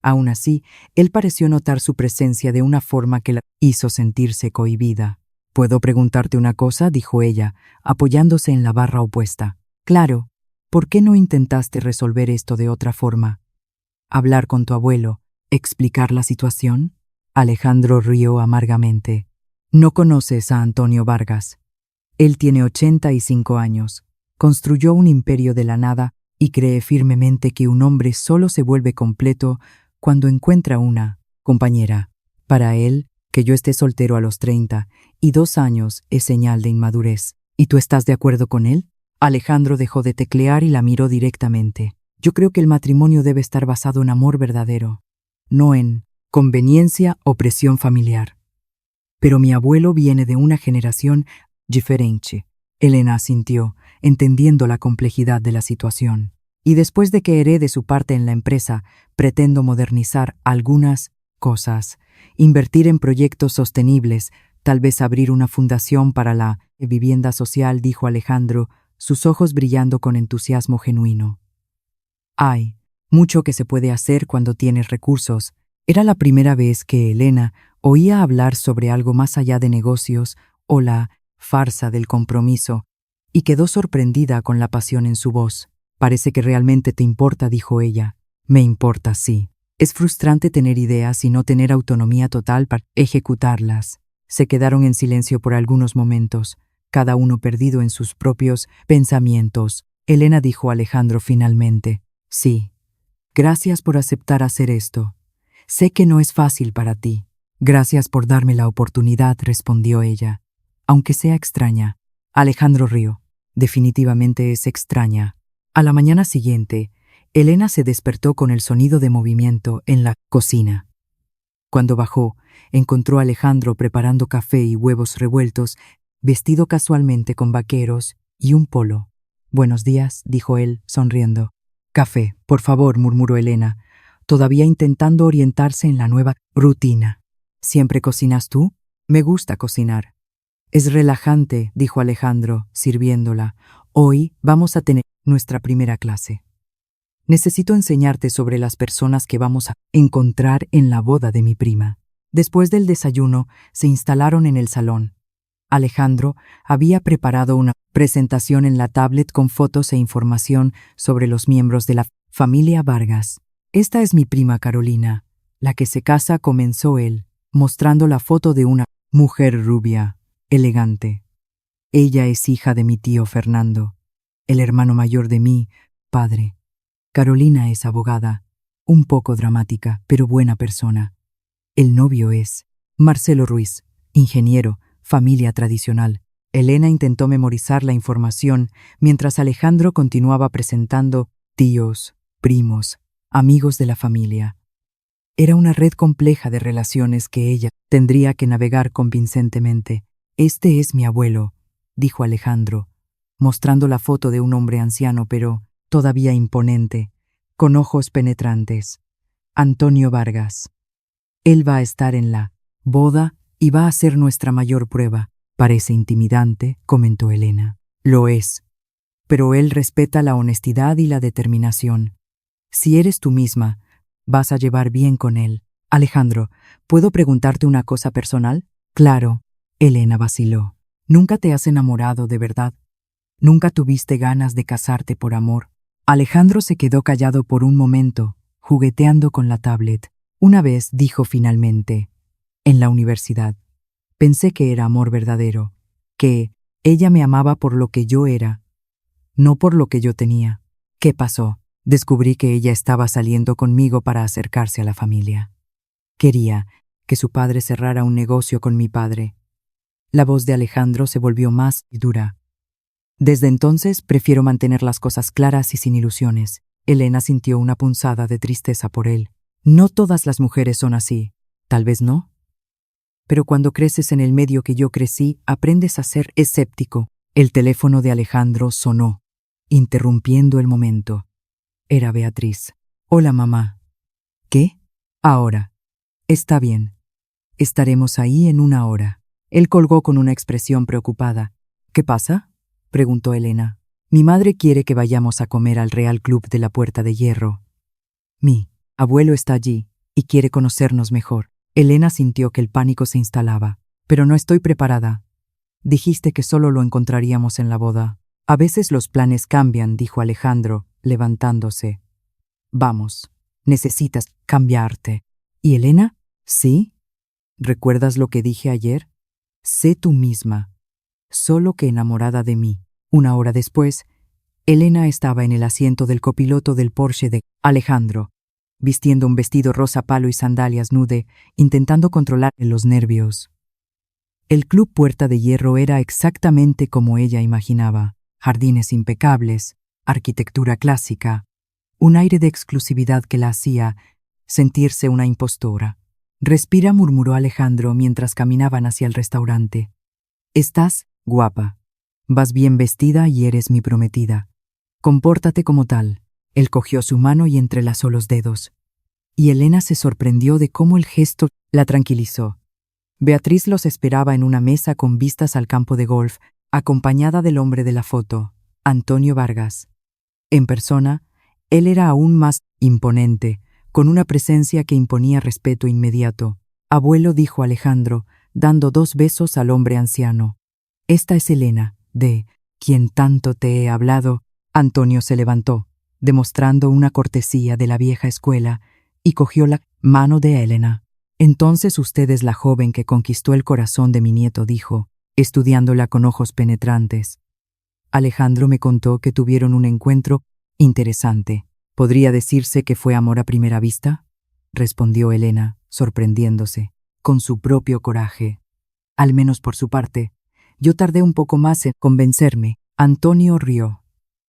Aún así, él pareció notar su presencia de una forma que la hizo sentirse cohibida. «¿Puedo preguntarte una cosa?», dijo ella, apoyándose en la barra opuesta. «Claro. ¿Por qué no intentaste resolver esto de otra forma? ¿Hablar con tu abuelo? ¿Explicar la situación?». Alejandro rió amargamente. «No conoces a Antonio Vargas. Él tiene 85 años. Construyó un imperio de la nada y cree firmemente que un hombre solo se vuelve completo cuando encuentra una compañera. Para él, que yo esté soltero a los 32 años es señal de inmadurez. ¿Y tú estás de acuerdo con él?». Alejandro dejó de teclear y la miró directamente. «Yo creo que el matrimonio debe estar basado en amor verdadero, no en conveniencia o presión familiar. Pero mi abuelo viene de una generación diferente». Elena asintió, entendiendo la complejidad de la situación. «Y después de que herede su parte en la empresa, pretendo modernizar algunas cosas, invertir en proyectos sostenibles, tal vez abrir una fundación para la vivienda social», dijo Alejandro, sus ojos brillando con entusiasmo genuino. «Hay mucho que se puede hacer cuando tienes recursos». Era la primera vez que Elena oía hablar sobre algo más allá de negocios o la farsa del compromiso, y quedó sorprendida con la pasión en su voz. «Parece que realmente te importa», dijo ella. «Me importa, sí. Es frustrante tener ideas y no tener autonomía total para ejecutarlas». Se quedaron en silencio por algunos momentos, cada uno perdido en sus propios pensamientos. Elena dijo a Alejandro finalmente: «Sí. Gracias por aceptar hacer esto. Sé que no es fácil para ti». «Gracias por darme la oportunidad», respondió ella, aunque sea extraña. Alejandro rió. «Definitivamente es extraña». A la mañana siguiente, Elena se despertó con el sonido de movimiento en la cocina. Cuando bajó, encontró a Alejandro preparando café y huevos revueltos, vestido casualmente con vaqueros y un polo. «Buenos días», dijo él, sonriendo. «Café, por favor», murmuró Elena, todavía intentando orientarse en la nueva rutina. «¿Siempre cocinas tú?» «Me gusta cocinar». «Es relajante», dijo Alejandro, sirviéndola. «Hoy vamos a tener nuestra primera clase. Necesito enseñarte sobre las personas que vamos a encontrar en la boda de mi prima». Después del desayuno, se instalaron en el salón. Alejandro había preparado una presentación en la tablet con fotos e información sobre los miembros de la familia Vargas. «Esta es mi prima Carolina, la que se casa», comenzó él, mostrando la foto de una mujer rubia, elegante. «Ella es hija de mi tío Fernando, el hermano mayor de mi padre. Carolina es abogada, un poco dramática, pero buena persona. El novio es Marcelo Ruiz, ingeniero, familia tradicional». Elena intentó memorizar la información mientras Alejandro continuaba presentando tíos, primos, amigos de la familia. Era una red compleja de relaciones que ella tendría que navegar convincentemente. «Este es mi abuelo», dijo Alejandro, mostrando la foto de un hombre anciano pero todavía imponente, con ojos penetrantes. «Antonio Vargas. Él va a estar en la boda y va a ser nuestra mayor prueba». «Parece intimidante», comentó Elena. «Lo es. Pero él respeta la honestidad y la determinación. Si eres tú misma, vas a llevar bien con él». «Alejandro, ¿puedo preguntarte una cosa personal?» «Claro», Elena vaciló. «¿Nunca te has enamorado de verdad? ¿Nunca tuviste ganas de casarte por amor?» Alejandro se quedó callado por un momento, jugueteando con la tablet. Una vez dijo finalmente, «En la universidad. Pensé que era amor verdadero, que ella me amaba por lo que yo era, no por lo que yo tenía. ¿Qué pasó? Descubrí que ella estaba saliendo conmigo para acercarse a la familia. Quería que su padre cerrara un negocio con mi padre». La voz de Alejandro se volvió más dura. «Desde entonces prefiero mantener las cosas claras y sin ilusiones». Elena sintió una punzada de tristeza por él. «No todas las mujeres son así. Tal vez no. Pero cuando creces en el medio que yo crecí, aprendes a ser escéptico». El teléfono de Alejandro sonó, interrumpiendo el momento. Era Beatriz. «Hola, mamá». «¿Qué?» «Ahora. Está bien. Estaremos ahí en 1 hora». Él colgó con una expresión preocupada. «¿Qué pasa?», preguntó Elena. «Mi madre quiere que vayamos a comer al Real Club de la Puerta de Hierro. Mi abuelo está allí y quiere conocernos mejor». Elena sintió que el pánico se instalaba. «Pero no estoy preparada. Dijiste que solo lo encontraríamos en la boda». «A veces los planes cambian», dijo Alejandro, levantándose. «Vamos, necesitas cambiarte». «¿Y Elena?» «Sí. ¿Recuerdas lo que dije ayer? Sé tú misma, solo que enamorada de mí». 1 hora después, Elena estaba en el asiento del copiloto del Porsche de Alejandro, vistiendo un vestido rosa palo y sandalias nude, intentando controlar los nervios. El Club Puerta de Hierro era exactamente como ella imaginaba: jardines impecables, arquitectura clásica, un aire de exclusividad que la hacía sentirse una impostora. «Respira», murmuró Alejandro mientras caminaban hacia el restaurante. «Estás guapa. Vas bien vestida y eres mi prometida. Compórtate como tal». Él cogió su mano y entrelazó los dedos. Y Elena se sorprendió de cómo el gesto la tranquilizó. Beatriz los esperaba en una mesa con vistas al campo de golf, acompañada del hombre de la foto, Antonio Vargas. En persona, él era aún más imponente, con una presencia que imponía respeto inmediato. «Abuelo», dijo Alejandro, dando 2 besos al hombre anciano. «Esta es Elena, de quien tanto te he hablado». Antonio se levantó, demostrando una cortesía de la vieja escuela, y cogió la mano de Elena. «Entonces usted es la joven que conquistó el corazón de mi nieto», dijo, estudiándola con ojos penetrantes. «Alejandro me contó que tuvieron un encuentro interesante. ¿Podría decirse que fue amor a primera vista?», respondió Elena, sorprendiéndose, con su propio coraje. «Al menos por su parte. Yo tardé un poco más en convencerme». Antonio rió.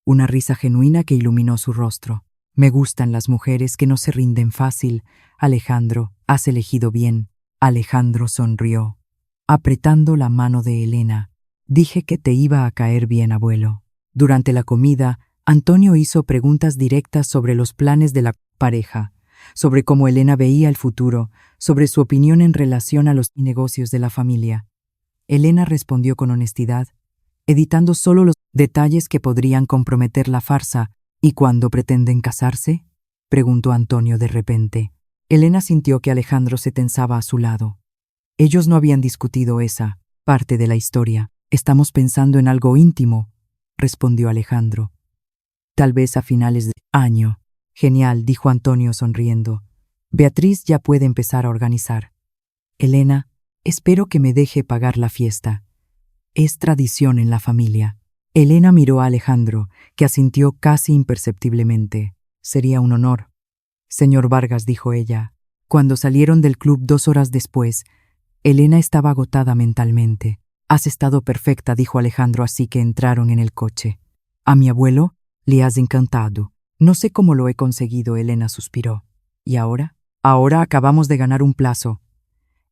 una risa genuina que iluminó su rostro. Me gustan las mujeres que no se rinden fácil. Alejandro, has elegido bien. Alejandro sonrió, apretando la mano de Elena. Dije que te iba a caer bien, abuelo. Durante la comida, Antonio hizo preguntas directas sobre los planes de la pareja, sobre cómo Elena veía el futuro, sobre su opinión en relación a los negocios de la familia. Elena respondió con honestidad, evitando solo los detalles que podrían comprometer la farsa. ¿Y cuándo pretenden casarse?, preguntó Antonio de repente. Elena sintió que Alejandro se tensaba a su lado. Ellos no habían discutido esa parte de la historia. Estamos pensando en algo íntimo, respondió Alejandro. Tal vez a finales de año. Genial, dijo Antonio sonriendo. Beatriz ya puede empezar a organizar. Elena, espero que me deje pagar la fiesta. Es tradición en la familia. Elena miró a Alejandro, que asintió casi imperceptiblemente. Sería un honor. Señor Vargas, dijo ella. Cuando salieron del club 2 horas después, Elena estaba agotada mentalmente. Has estado perfecta, dijo Alejandro, así que entraron en el coche. A mi abuelo le has encantado. No sé cómo lo he conseguido, Elena suspiró. ¿Y ahora? Ahora acabamos de ganar un plazo.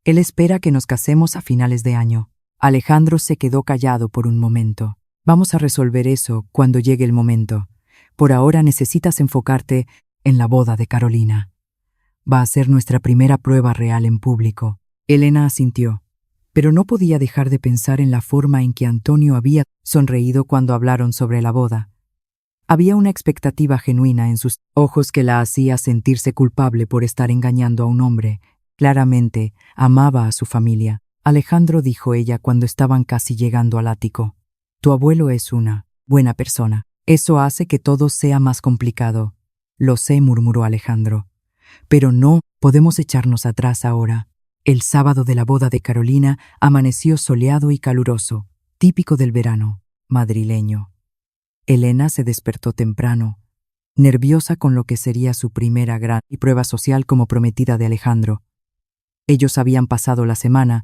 Él espera que nos casemos a finales de año. Alejandro se quedó callado por un momento. Vamos a resolver eso cuando llegue el momento. Por ahora necesitas enfocarte en la boda de Carolina. Va a ser nuestra primera prueba real en público. Elena asintió, pero no podía dejar de pensar en la forma en que Antonio había sonreído cuando hablaron sobre la boda. Había una expectativa genuina en sus ojos que la hacía sentirse culpable por estar engañando a un hombre. Claramente, amaba a su familia. Alejandro, dijo ella cuando estaban casi llegando al ático. Tu abuelo es una buena persona. Eso hace que todo sea más complicado. Lo sé, murmuró Alejandro. Pero no podemos echarnos atrás ahora. El sábado de la boda de Carolina amaneció soleado y caluroso, típico del verano madrileño. Elena se despertó temprano, nerviosa con lo que sería su primera gran prueba social como prometida de Alejandro. Ellos habían pasado la semana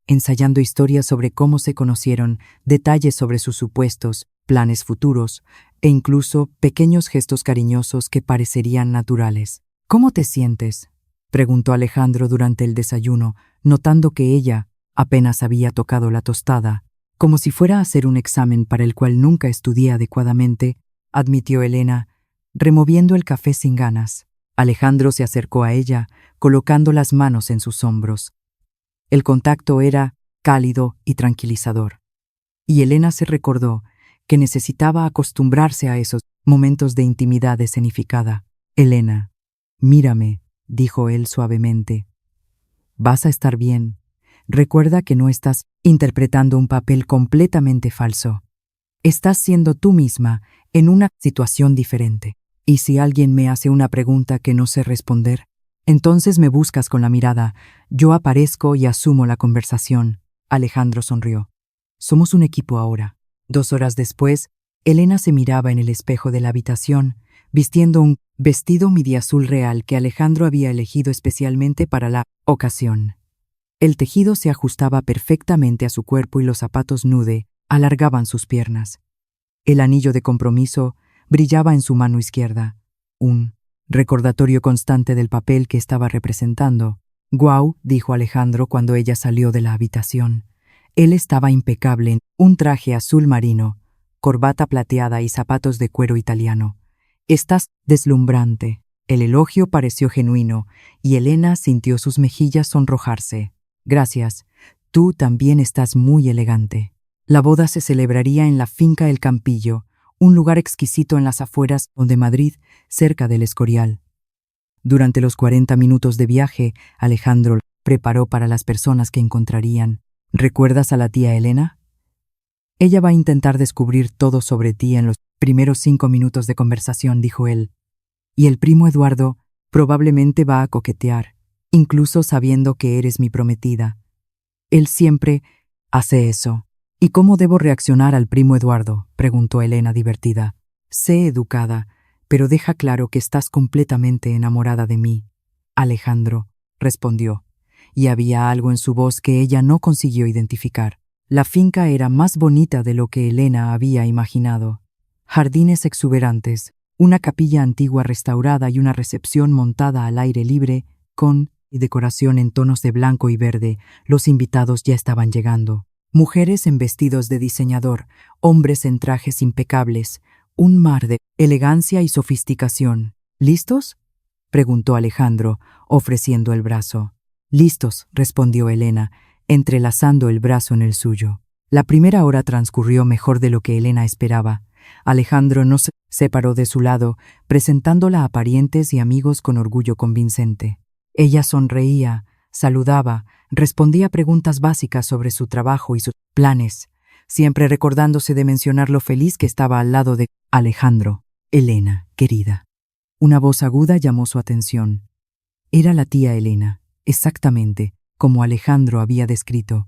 ensayando historias sobre cómo se conocieron, detalles sobre sus supuestos planes futuros e incluso pequeños gestos cariñosos que parecerían naturales. ¿Cómo te sientes?, preguntó Alejandro durante el desayuno, notando que ella apenas había tocado la tostada. Como si fuera a hacer un examen para el cual nunca estudié adecuadamente, admitió Elena, removiendo el café sin ganas. Alejandro se acercó a ella, colocando las manos en sus hombros. El contacto era cálido y tranquilizador. Y Elena se recordó que necesitaba acostumbrarse a esos momentos de intimidad escenificada. Elena, mírame, dijo él suavemente. Vas a estar bien. Recuerda que no estás interpretando un papel completamente falso. Estás siendo tú misma en una situación diferente. Y si alguien me hace una pregunta que no sé responder, entonces me buscas con la mirada. Yo aparezco y asumo la conversación. Alejandro sonrió. Somos un equipo ahora. 2 horas después, Elena se miraba en el espejo de la habitación, vistiendo un vestido midi azul real que Alejandro había elegido especialmente para la ocasión. El tejido se ajustaba perfectamente a su cuerpo y los zapatos nude alargaban sus piernas. El anillo de compromiso brillaba en su mano izquierda, un recordatorio constante del papel que estaba representando. «Guau», dijo Alejandro cuando ella salió de la habitación. Él estaba impecable en un traje azul marino, corbata plateada y zapatos de cuero italiano. «Estás deslumbrante». El elogio pareció genuino y Elena sintió sus mejillas sonrojarse. «Gracias. Tú también estás muy elegante». La boda se celebraría en la finca El Campillo, un lugar exquisito en las afueras de Madrid, cerca del Escorial. Durante los 40 minutos de viaje, Alejandro preparó para las personas que encontrarían. ¿Recuerdas a la tía Elena? Ella va a intentar descubrir todo sobre ti en los primeros 5 minutos de conversación, dijo él. Y el primo Eduardo probablemente va a coquetear, incluso sabiendo que eres mi prometida. Él siempre hace eso. ¿Y cómo debo reaccionar al primo Eduardo?, preguntó Elena divertida. Sé educada, pero deja claro que estás completamente enamorada de mí. Alejandro, respondió, y había algo en su voz que ella no consiguió identificar. La finca era más bonita de lo que Elena había imaginado. jardines exuberantes, una capilla antigua restaurada y una recepción montada al aire libre, con decoración en tonos de blanco y verde. Los invitados ya estaban llegando. Mujeres en vestidos de diseñador, hombres en trajes impecables, un mar de elegancia y sofisticación. ¿Listos?, preguntó Alejandro, ofreciendo el brazo. Listos, respondió Elena, entrelazando el brazo en el suyo. La primera hora transcurrió mejor de lo que Elena esperaba. Alejandro no se separó de su lado, presentándola a parientes y amigos con orgullo convincente. Ella sonreía, saludaba, respondía preguntas básicas sobre su trabajo y sus planes, siempre recordándose de mencionar lo feliz que estaba al lado de Alejandro. Elena, querida. Una voz aguda llamó su atención. Era la tía Elena, exactamente como Alejandro había descrito.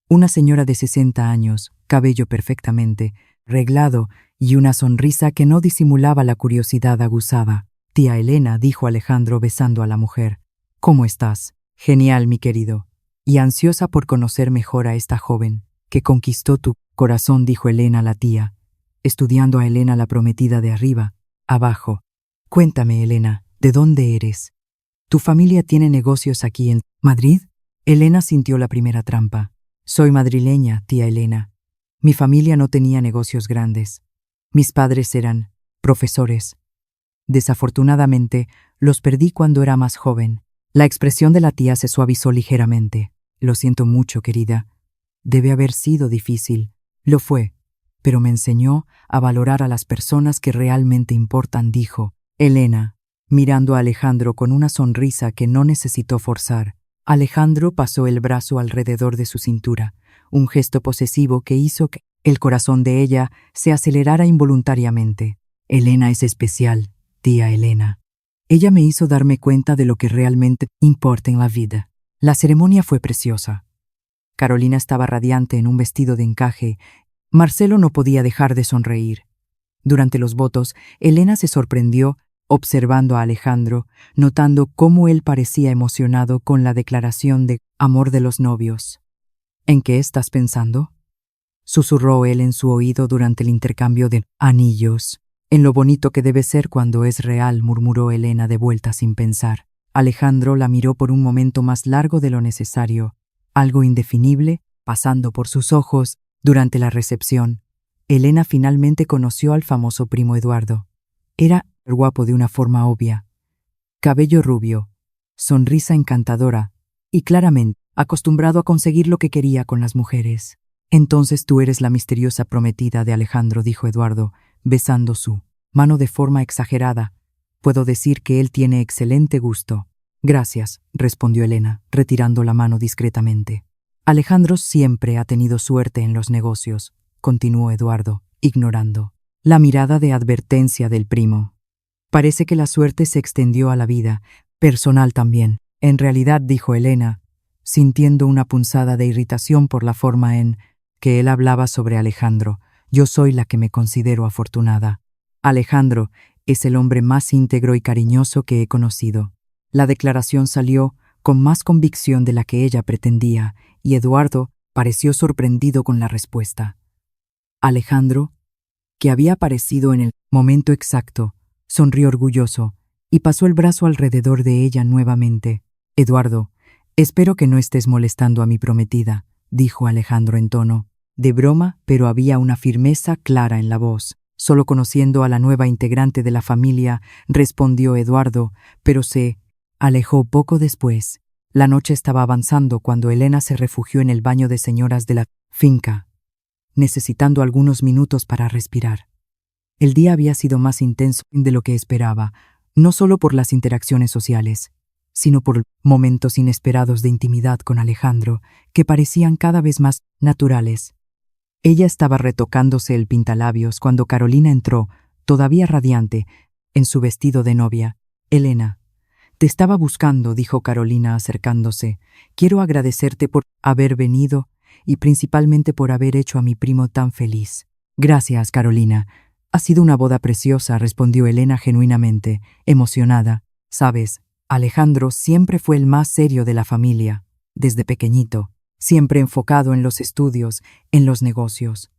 Una señora de 60 años, cabello perfectamente reglado y una sonrisa que no disimulaba la curiosidad aguzada. Tía Elena, dijo Alejandro besando a la mujer. ¿Cómo estás? Genial, mi querido. Y ansiosa por conocer mejor a esta joven, que conquistó tu corazón, dijo Elena a la tía, estudiando a Elena la prometida de arriba, abajo. Cuéntame, Elena, ¿de dónde eres? ¿Tu familia tiene negocios aquí en Madrid? Elena sintió la primera trampa. Soy madrileña, tía Elena. Mi familia no tenía negocios grandes. Mis padres eran profesores. Desafortunadamente, los perdí cuando era más joven. La expresión de la tía se suavizó ligeramente. Lo siento mucho, querida. Debe haber sido difícil. Lo fue, pero me enseñó a valorar a las personas que realmente importan, dijo Elena, mirando a Alejandro con una sonrisa que no necesitó forzar. Alejandro pasó el brazo alrededor de su cintura, un gesto posesivo que hizo que el corazón de ella se acelerara involuntariamente. Elena es especial, tía Elena. Ella me hizo darme cuenta de lo que realmente importa en la vida. La ceremonia fue preciosa. Carolina estaba radiante en un vestido de encaje. Marcelo no podía dejar de sonreír. Durante los votos, Elena se sorprendió observando a Alejandro, notando cómo él parecía emocionado con la declaración de amor de los novios. ¿En qué estás pensando?, susurró él en su oído durante el intercambio de anillos. En lo bonito que debe ser cuando es real, murmuró Elena de vuelta sin pensar. Alejandro la miró por un momento más largo de lo necesario. Algo indefinible, pasando por sus ojos, durante la recepción. Elena finalmente conoció al famoso primo Eduardo. Era guapo de una forma obvia. Cabello rubio, sonrisa encantadora, y claramente acostumbrado a conseguir lo que quería con las mujeres. Entonces tú eres la misteriosa prometida de Alejandro, dijo Eduardo, besando su mano de forma exagerada. Puedo decir que él tiene excelente gusto. Gracias, respondió Elena, retirando la mano discretamente. Alejandro siempre ha tenido suerte en los negocios, continuó Eduardo, ignorando la mirada de advertencia del primo. Parece que la suerte se extendió a la vida personal también. En realidad, dijo Elena, sintiendo una punzada de irritación por la forma en que él hablaba sobre Alejandro. Yo soy la que me considero afortunada. Alejandro es el hombre más íntegro y cariñoso que he conocido. La declaración salió con más convicción de la que ella pretendía, y Eduardo pareció sorprendido con la respuesta. Alejandro, que había aparecido en el momento exacto, sonrió orgulloso y pasó el brazo alrededor de ella nuevamente. Eduardo, espero que no estés molestando a mi prometida, dijo Alejandro en tono de broma, pero había una firmeza clara en la voz. Solo conociendo a la nueva integrante de la familia, respondió Eduardo, pero se alejó poco después. La noche estaba avanzando cuando Elena se refugió en el baño de señoras de la finca, necesitando algunos minutos para respirar. El día había sido más intenso de lo que esperaba, no solo por las interacciones sociales, sino por momentos inesperados de intimidad con Alejandro, que parecían cada vez más naturales. Ella estaba retocándose el pintalabios cuando Carolina entró, todavía radiante, en su vestido de novia. Elena, te estaba buscando, dijo Carolina acercándose. Quiero agradecerte por haber venido y principalmente por haber hecho a mi primo tan feliz. Gracias, Carolina. Ha sido una boda preciosa, respondió Elena genuinamente, emocionada. Sabes, Alejandro siempre fue el más serio de la familia, desde pequeñito, siempre enfocado en los estudios, en los negocios.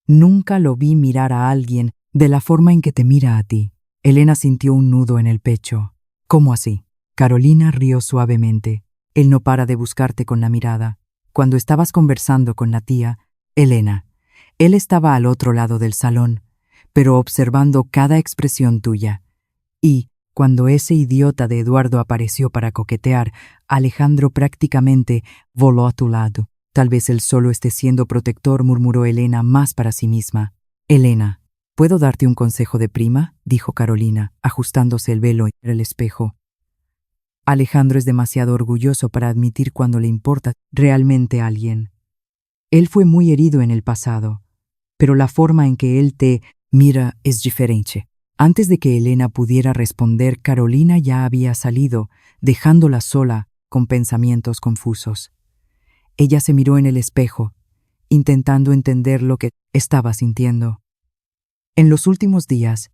Nunca lo vi mirar a alguien De la forma en que te mira a ti. Elena sintió un nudo en el pecho. ¿Cómo así? Carolina rió suavemente. Él no para de buscarte con la mirada. Cuando estabas conversando con la tía, Elena, él estaba al otro lado del salón, pero observando cada expresión tuya. Y, cuando ese idiota de Eduardo apareció para coquetear, Alejandro prácticamente voló a tu lado. Tal vez él solo esté siendo protector, murmuró Elena más para sí misma. Elena, ¿puedo darte un consejo de prima?, dijo Carolina, ajustándose el velo en el espejo. Alejandro es demasiado orgulloso para admitir cuando le importa realmente a alguien. Él fue muy herido en el pasado, pero la forma en que él te mira es diferente. Antes de que Elena pudiera responder, Carolina ya había salido, dejándola sola con pensamientos confusos. Ella se miró en el espejo, intentando entender lo que estaba sintiendo. En los últimos días,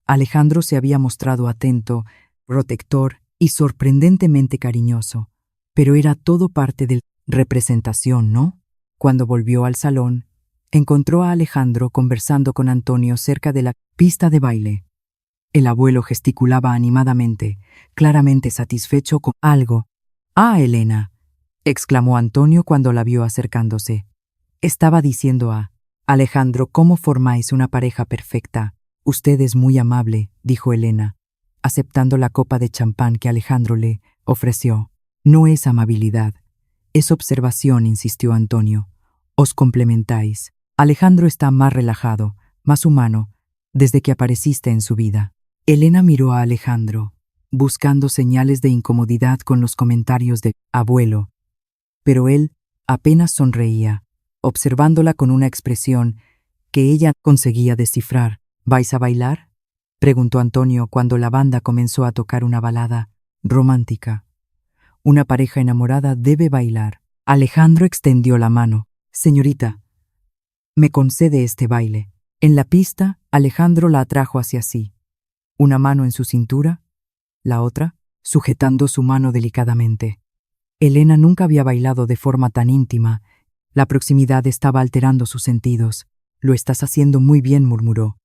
Alejandro se había mostrado atento, protector y sorprendentemente cariñoso, pero era todo parte de la representación, ¿no? Cuando volvió al salón, encontró a Alejandro conversando con Antonio cerca de la pista de baile. El abuelo gesticulaba animadamente, claramente satisfecho con algo. «¡Ah, Elena!», exclamó Antonio cuando la vio acercándose. Estaba diciendo a Alejandro cómo formáis una pareja perfecta. Usted es muy amable, dijo Elena, aceptando la copa de champán que Alejandro le ofreció. No es amabilidad, es observación, insistió Antonio. Os complementáis. Alejandro está más relajado, más humano, desde que apareciste en su vida. Elena miró a Alejandro, buscando señales de incomodidad con los comentarios de abuelo, pero él apenas sonreía, observándola con una expresión que ella conseguía descifrar. ¿Vais a bailar?, preguntó Antonio cuando la banda comenzó a tocar una balada romántica. Una pareja enamorada debe bailar. Alejandro extendió la mano. Señorita, me concede este baile. En la pista, Alejandro la atrajo hacia sí. Una mano en su cintura, la otra sujetando su mano delicadamente. Elena nunca había bailado de forma tan íntima. La proximidad estaba alterando sus sentidos. Lo estás haciendo muy bien, murmuró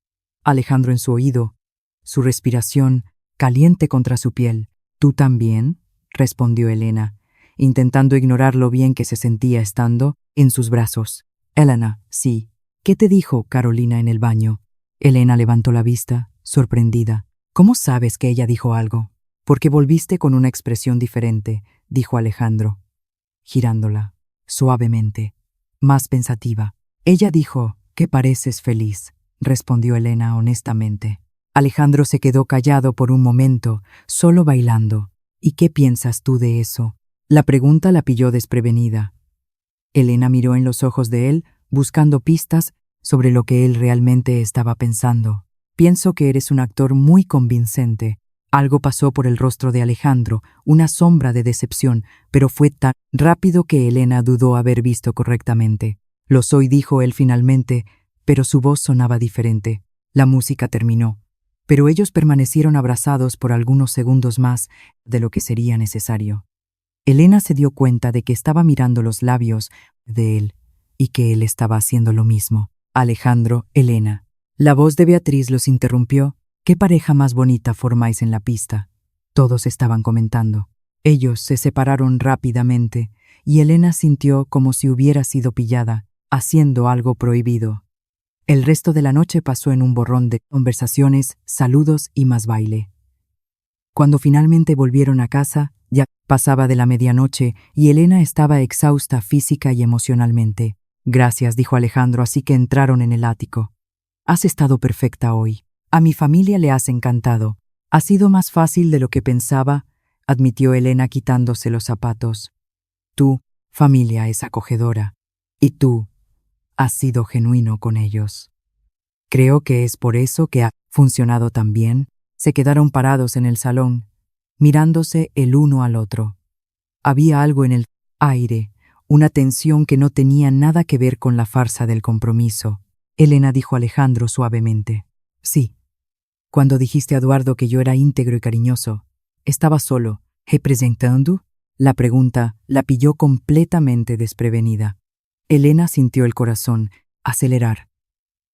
Alejandro en su oído, su respiración caliente contra su piel. ¿Tú también?, respondió Elena, intentando ignorar lo bien que se sentía estando en sus brazos. Elena, sí. ¿Qué te dijo Carolina en el baño? Elena levantó la vista, sorprendida. ¿Cómo sabes que ella dijo algo? Porque volviste con una expresión diferente, dijo Alejandro, girándola, suavemente, más pensativa. Ella dijo que pareces feliz, respondió Elena honestamente. Alejandro se quedó callado por un momento, solo bailando. ¿Y qué piensas tú de eso? La pregunta la pilló desprevenida. Elena miró en los ojos de él, buscando pistas sobre lo que él realmente estaba pensando. Pienso que eres un actor muy convincente. Algo pasó por el rostro de Alejandro, una sombra de decepción, pero fue tan rápido que Elena dudó haber visto correctamente. Lo soy, dijo él finalmente, pero su voz sonaba diferente. La música terminó, pero ellos permanecieron abrazados por algunos segundos más de lo que sería necesario. Elena se dio cuenta de que estaba mirando los labios de él y que él estaba haciendo lo mismo. Alejandro, Elena. La voz de Beatriz los interrumpió. ¿Qué pareja más bonita formáis en la pista? Todos estaban comentando. Ellos se separaron rápidamente y Elena sintió como si hubiera sido pillada, haciendo algo prohibido. El resto de la noche pasó en un borrón de conversaciones, saludos y más baile. Cuando finalmente volvieron a casa, ya pasaba de la medianoche y Elena estaba exhausta física y emocionalmente. Gracias, dijo Alejandro, así que entraron en el ático. Has estado perfecta hoy. A mi familia le has encantado. Ha sido más fácil de lo que pensaba, admitió Elena quitándose los zapatos. Tu familia es acogedora. Y tú has sido genuino con ellos. Creo que es por eso que ha funcionado tan bien. Se quedaron parados en el salón, mirándose el uno al otro. Había algo en el aire, una tensión que no tenía nada que ver con la farsa del compromiso. Elena dijo a Alejandro suavemente. Sí. Cuando dijiste a Eduardo que yo era íntegro y cariñoso, ¿estaba solo, representando? La pregunta la pilló completamente desprevenida. Elena sintió el corazón acelerar.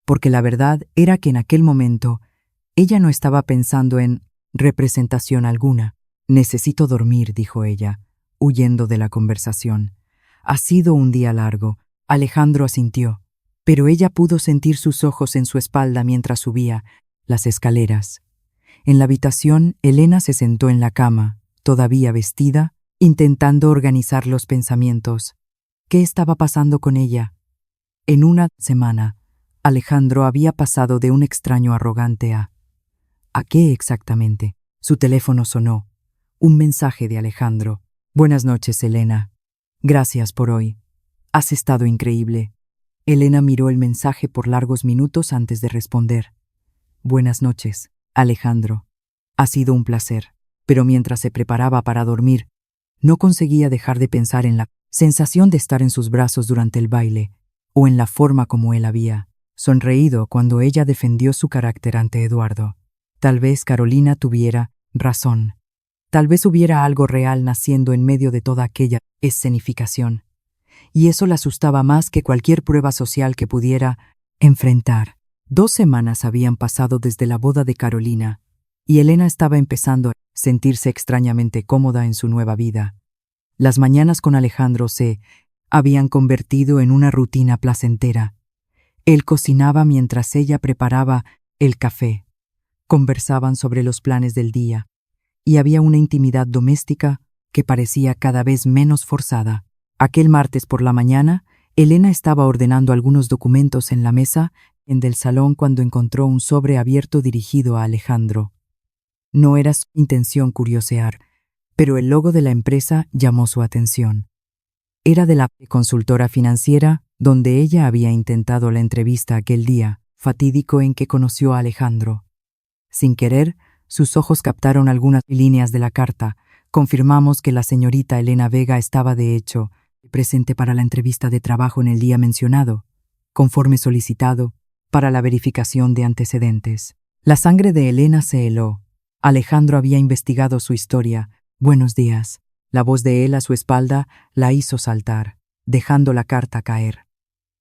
porque la verdad era que en aquel momento ella no estaba pensando en representación alguna. Necesito dormir, dijo ella, huyendo de la conversación. Ha sido un día largo. Alejandro asintió, pero ella pudo sentir sus ojos en su espalda mientras subía las escaleras. En la habitación, Elena se sentó en la cama, todavía vestida, intentando organizar los pensamientos. ¿Qué estaba pasando con ella? En una semana, Alejandro había pasado de un extraño arrogante a... ¿A qué exactamente? Su teléfono sonó. Un mensaje de Alejandro. Buenas noches, Elena. Gracias por hoy. Has estado increíble. Elena miró el mensaje por largos minutos antes de responder. Buenas noches, Alejandro. Ha sido un placer. Pero mientras se preparaba para dormir, no conseguía dejar de pensar en la sensación de estar en sus brazos durante el baile, o en la forma como él había sonreído cuando ella defendió su carácter ante Eduardo. Tal vez Carolina tuviera razón. Tal vez hubiera algo real naciendo en medio de toda aquella escenificación. Y eso la asustaba más que cualquier prueba social que pudiera enfrentar. 2 semanas habían pasado desde la boda de Carolina, y Elena estaba empezando a sentirse extrañamente cómoda en su nueva vida. Las mañanas con Alejandro se habían convertido en una rutina placentera. Él cocinaba mientras ella preparaba el café. Conversaban sobre los planes del día, y había una intimidad doméstica que parecía cada vez menos forzada. Aquel martes por la mañana, Elena estaba ordenando algunos documentos en la mesa del salón cuando encontró un sobre abierto dirigido a Alejandro. No era su intención curiosear, pero el logo de la empresa llamó su atención. Era de la consultora financiera donde ella había intentado la entrevista aquel día fatídico en que conoció a Alejandro. Sin querer, sus ojos captaron algunas líneas de la carta. Confirmamos que la señorita Elena Vega estaba de hecho presente para la entrevista de trabajo en el día mencionado, conforme solicitado, para la verificación de antecedentes. La sangre de Elena se heló. Alejandro había investigado su historia. Buenos días. La voz de él a su espalda la hizo saltar, dejando la carta caer.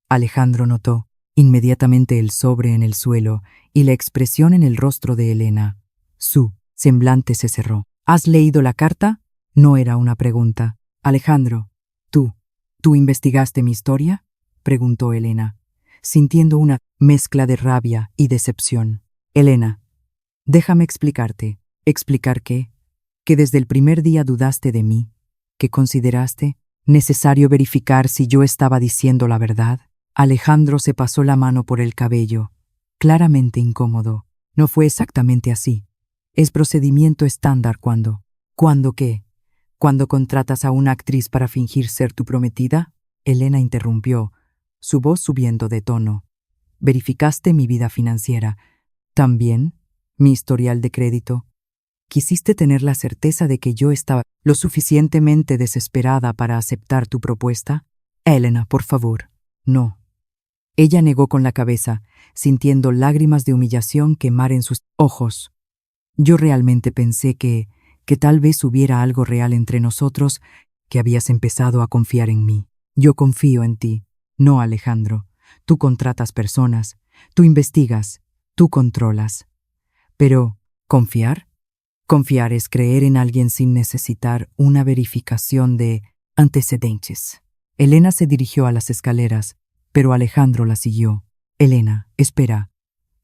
Alejandro notó inmediatamente el sobre en el suelo y la expresión en el rostro de Elena. Su semblante se cerró. ¿Has leído la carta? No era una pregunta. Alejandro, ¿tú investigaste mi historia? Preguntó Elena, sintiendo una mezcla de rabia y decepción. Elena, déjame explicarte. ¿Explicar qué? Que desde el primer día dudaste de mí, que consideraste necesario verificar si yo estaba diciendo la verdad. Alejandro se pasó la mano por el cabello, claramente incómodo. No fue exactamente así. Es procedimiento estándar cuando... ¿Cuándo qué? ¿Cuando contratas a una actriz para fingir ser tu prometida? Elena interrumpió, su voz subiendo de tono. Verificaste mi vida financiera. ¿También mi historial de crédito? ¿Quisiste tener la certeza de que yo estaba lo suficientemente desesperada para aceptar tu propuesta? Elena, por favor, no. Ella negó con la cabeza, sintiendo lágrimas de humillación quemar en sus ojos. Yo realmente pensé que tal vez hubiera algo real entre nosotros, que habías empezado a confiar en mí. Yo confío en ti. No, Alejandro. Tú contratas personas, tú investigas, tú controlas. Pero, ¿confiar? Confiar es creer en alguien sin necesitar una verificación de antecedentes. Elena se dirigió a las escaleras, pero Alejandro la siguió. Elena, espera.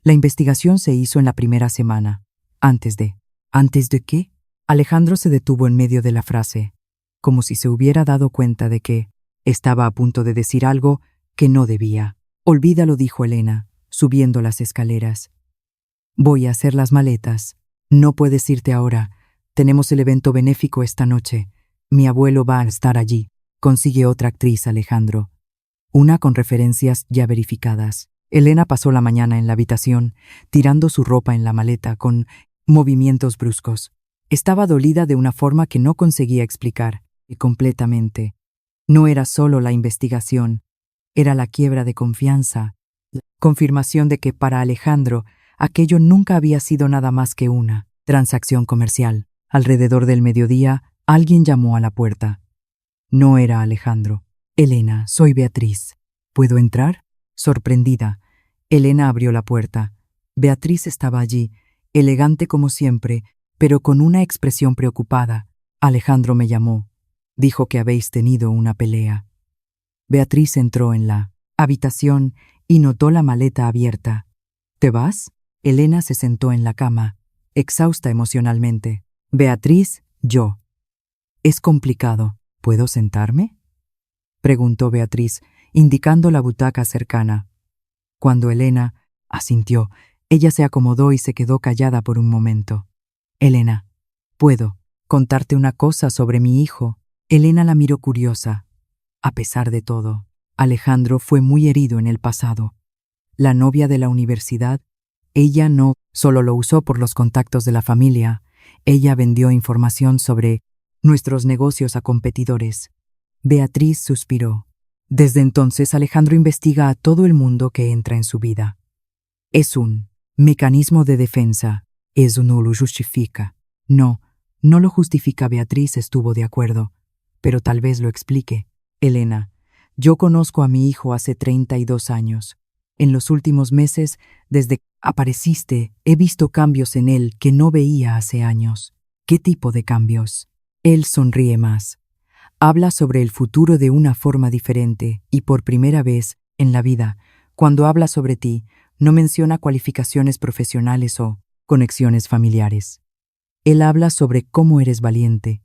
La investigación se hizo en la primera semana. ¿Antes de qué? Alejandro se detuvo en medio de la frase, como si se hubiera dado cuenta de que estaba a punto de decir algo que no debía. Olvídalo, dijo Elena, subiendo las escaleras. Voy a hacer las maletas. No puedes irte ahora. Tenemos el evento benéfico esta noche. Mi abuelo va a estar allí. Consigue otra actriz, Alejandro. Una con referencias ya verificadas. Elena pasó la mañana en la habitación, tirando su ropa en la maleta con movimientos bruscos. Estaba dolida de una forma que no conseguía explicar, y completamente. No era solo la investigación, era la quiebra de confianza, la confirmación de que para Alejandro aquello nunca había sido nada más que una transacción comercial. Alrededor del mediodía, alguien llamó a la puerta. No era Alejandro. Elena, soy Beatriz. ¿Puedo entrar? Sorprendida, Elena abrió la puerta. Beatriz estaba allí, elegante como siempre, pero con una expresión preocupada. Alejandro me llamó. Dijo que habéis tenido una pelea. Beatriz entró en la habitación y notó la maleta abierta. ¿Te vas? Elena se sentó en la cama, exhausta emocionalmente. Beatriz, yo. Es complicado. ¿Puedo sentarme? Preguntó Beatriz, indicando la butaca cercana. Cuando Elena asintió, ella se acomodó y se quedó callada por un momento. Elena, ¿puedo contarte una cosa sobre mi hijo? Elena la miró curiosa. A pesar de todo, Alejandro fue muy herido en el pasado. La novia de la universidad, ella no solo lo usó por los contactos de la familia, ella vendió información sobre nuestros negocios a competidores. Beatriz suspiró. Desde entonces Alejandro investiga a todo el mundo que entra en su vida. Es un mecanismo de defensa. Eso no lo justifica. No lo justifica. Beatriz estuvo de acuerdo, pero tal vez lo explique. Elena, yo conozco a mi hijo hace 32 años. En los últimos meses, desde que apareciste, he visto cambios en él que no veía hace años. ¿Qué tipo de cambios? Él sonríe más. Habla sobre el futuro de una forma diferente y por primera vez en la vida, cuando habla sobre ti, no menciona cualificaciones profesionales o conexiones familiares. Él habla sobre cómo eres valiente,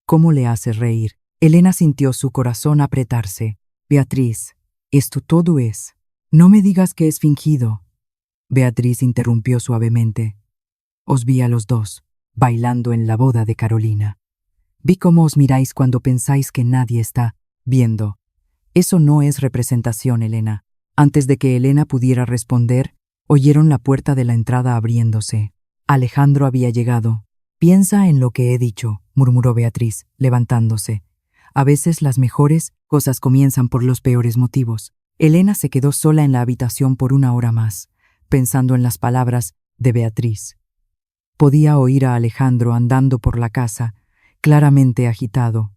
cómo le haces reír. Elena sintió su corazón apretarse. Beatriz, esto todo es. No me digas que es fingido. Beatriz interrumpió suavemente. Os vi a los dos, bailando en la boda de Carolina. Vi cómo os miráis cuando pensáis que nadie está viendo. Eso no es representación, Elena. Antes de que Elena pudiera responder, oyeron la puerta de la entrada abriéndose. Alejandro había llegado. Piensa en lo que he dicho, murmuró Beatriz, levantándose. A veces las mejores cosas comienzan por los peores motivos. Elena se quedó sola en la habitación por una hora más, pensando en las palabras de Beatriz. Podía oír a Alejandro andando por la casa, claramente agitado.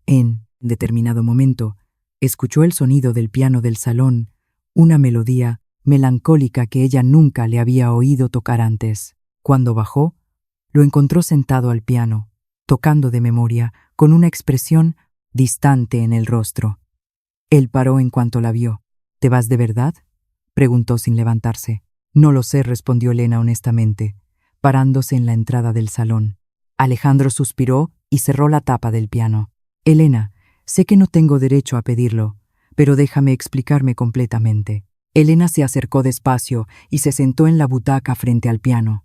En determinado momento, escuchó el sonido del piano del salón, una melodía melancólica que ella nunca le había oído tocar antes. Cuando bajó, lo encontró sentado al piano, tocando de memoria, con una expresión distante en el rostro. Él paró en cuanto la vio. ¿Te vas de verdad?, preguntó sin levantarse. No lo sé, respondió Elena honestamente, parándose en la entrada del salón. Alejandro suspiró y cerró la tapa del piano. Elena, sé que no tengo derecho a pedirlo, pero déjame explicarme completamente. Elena se acercó despacio y se sentó en la butaca frente al piano.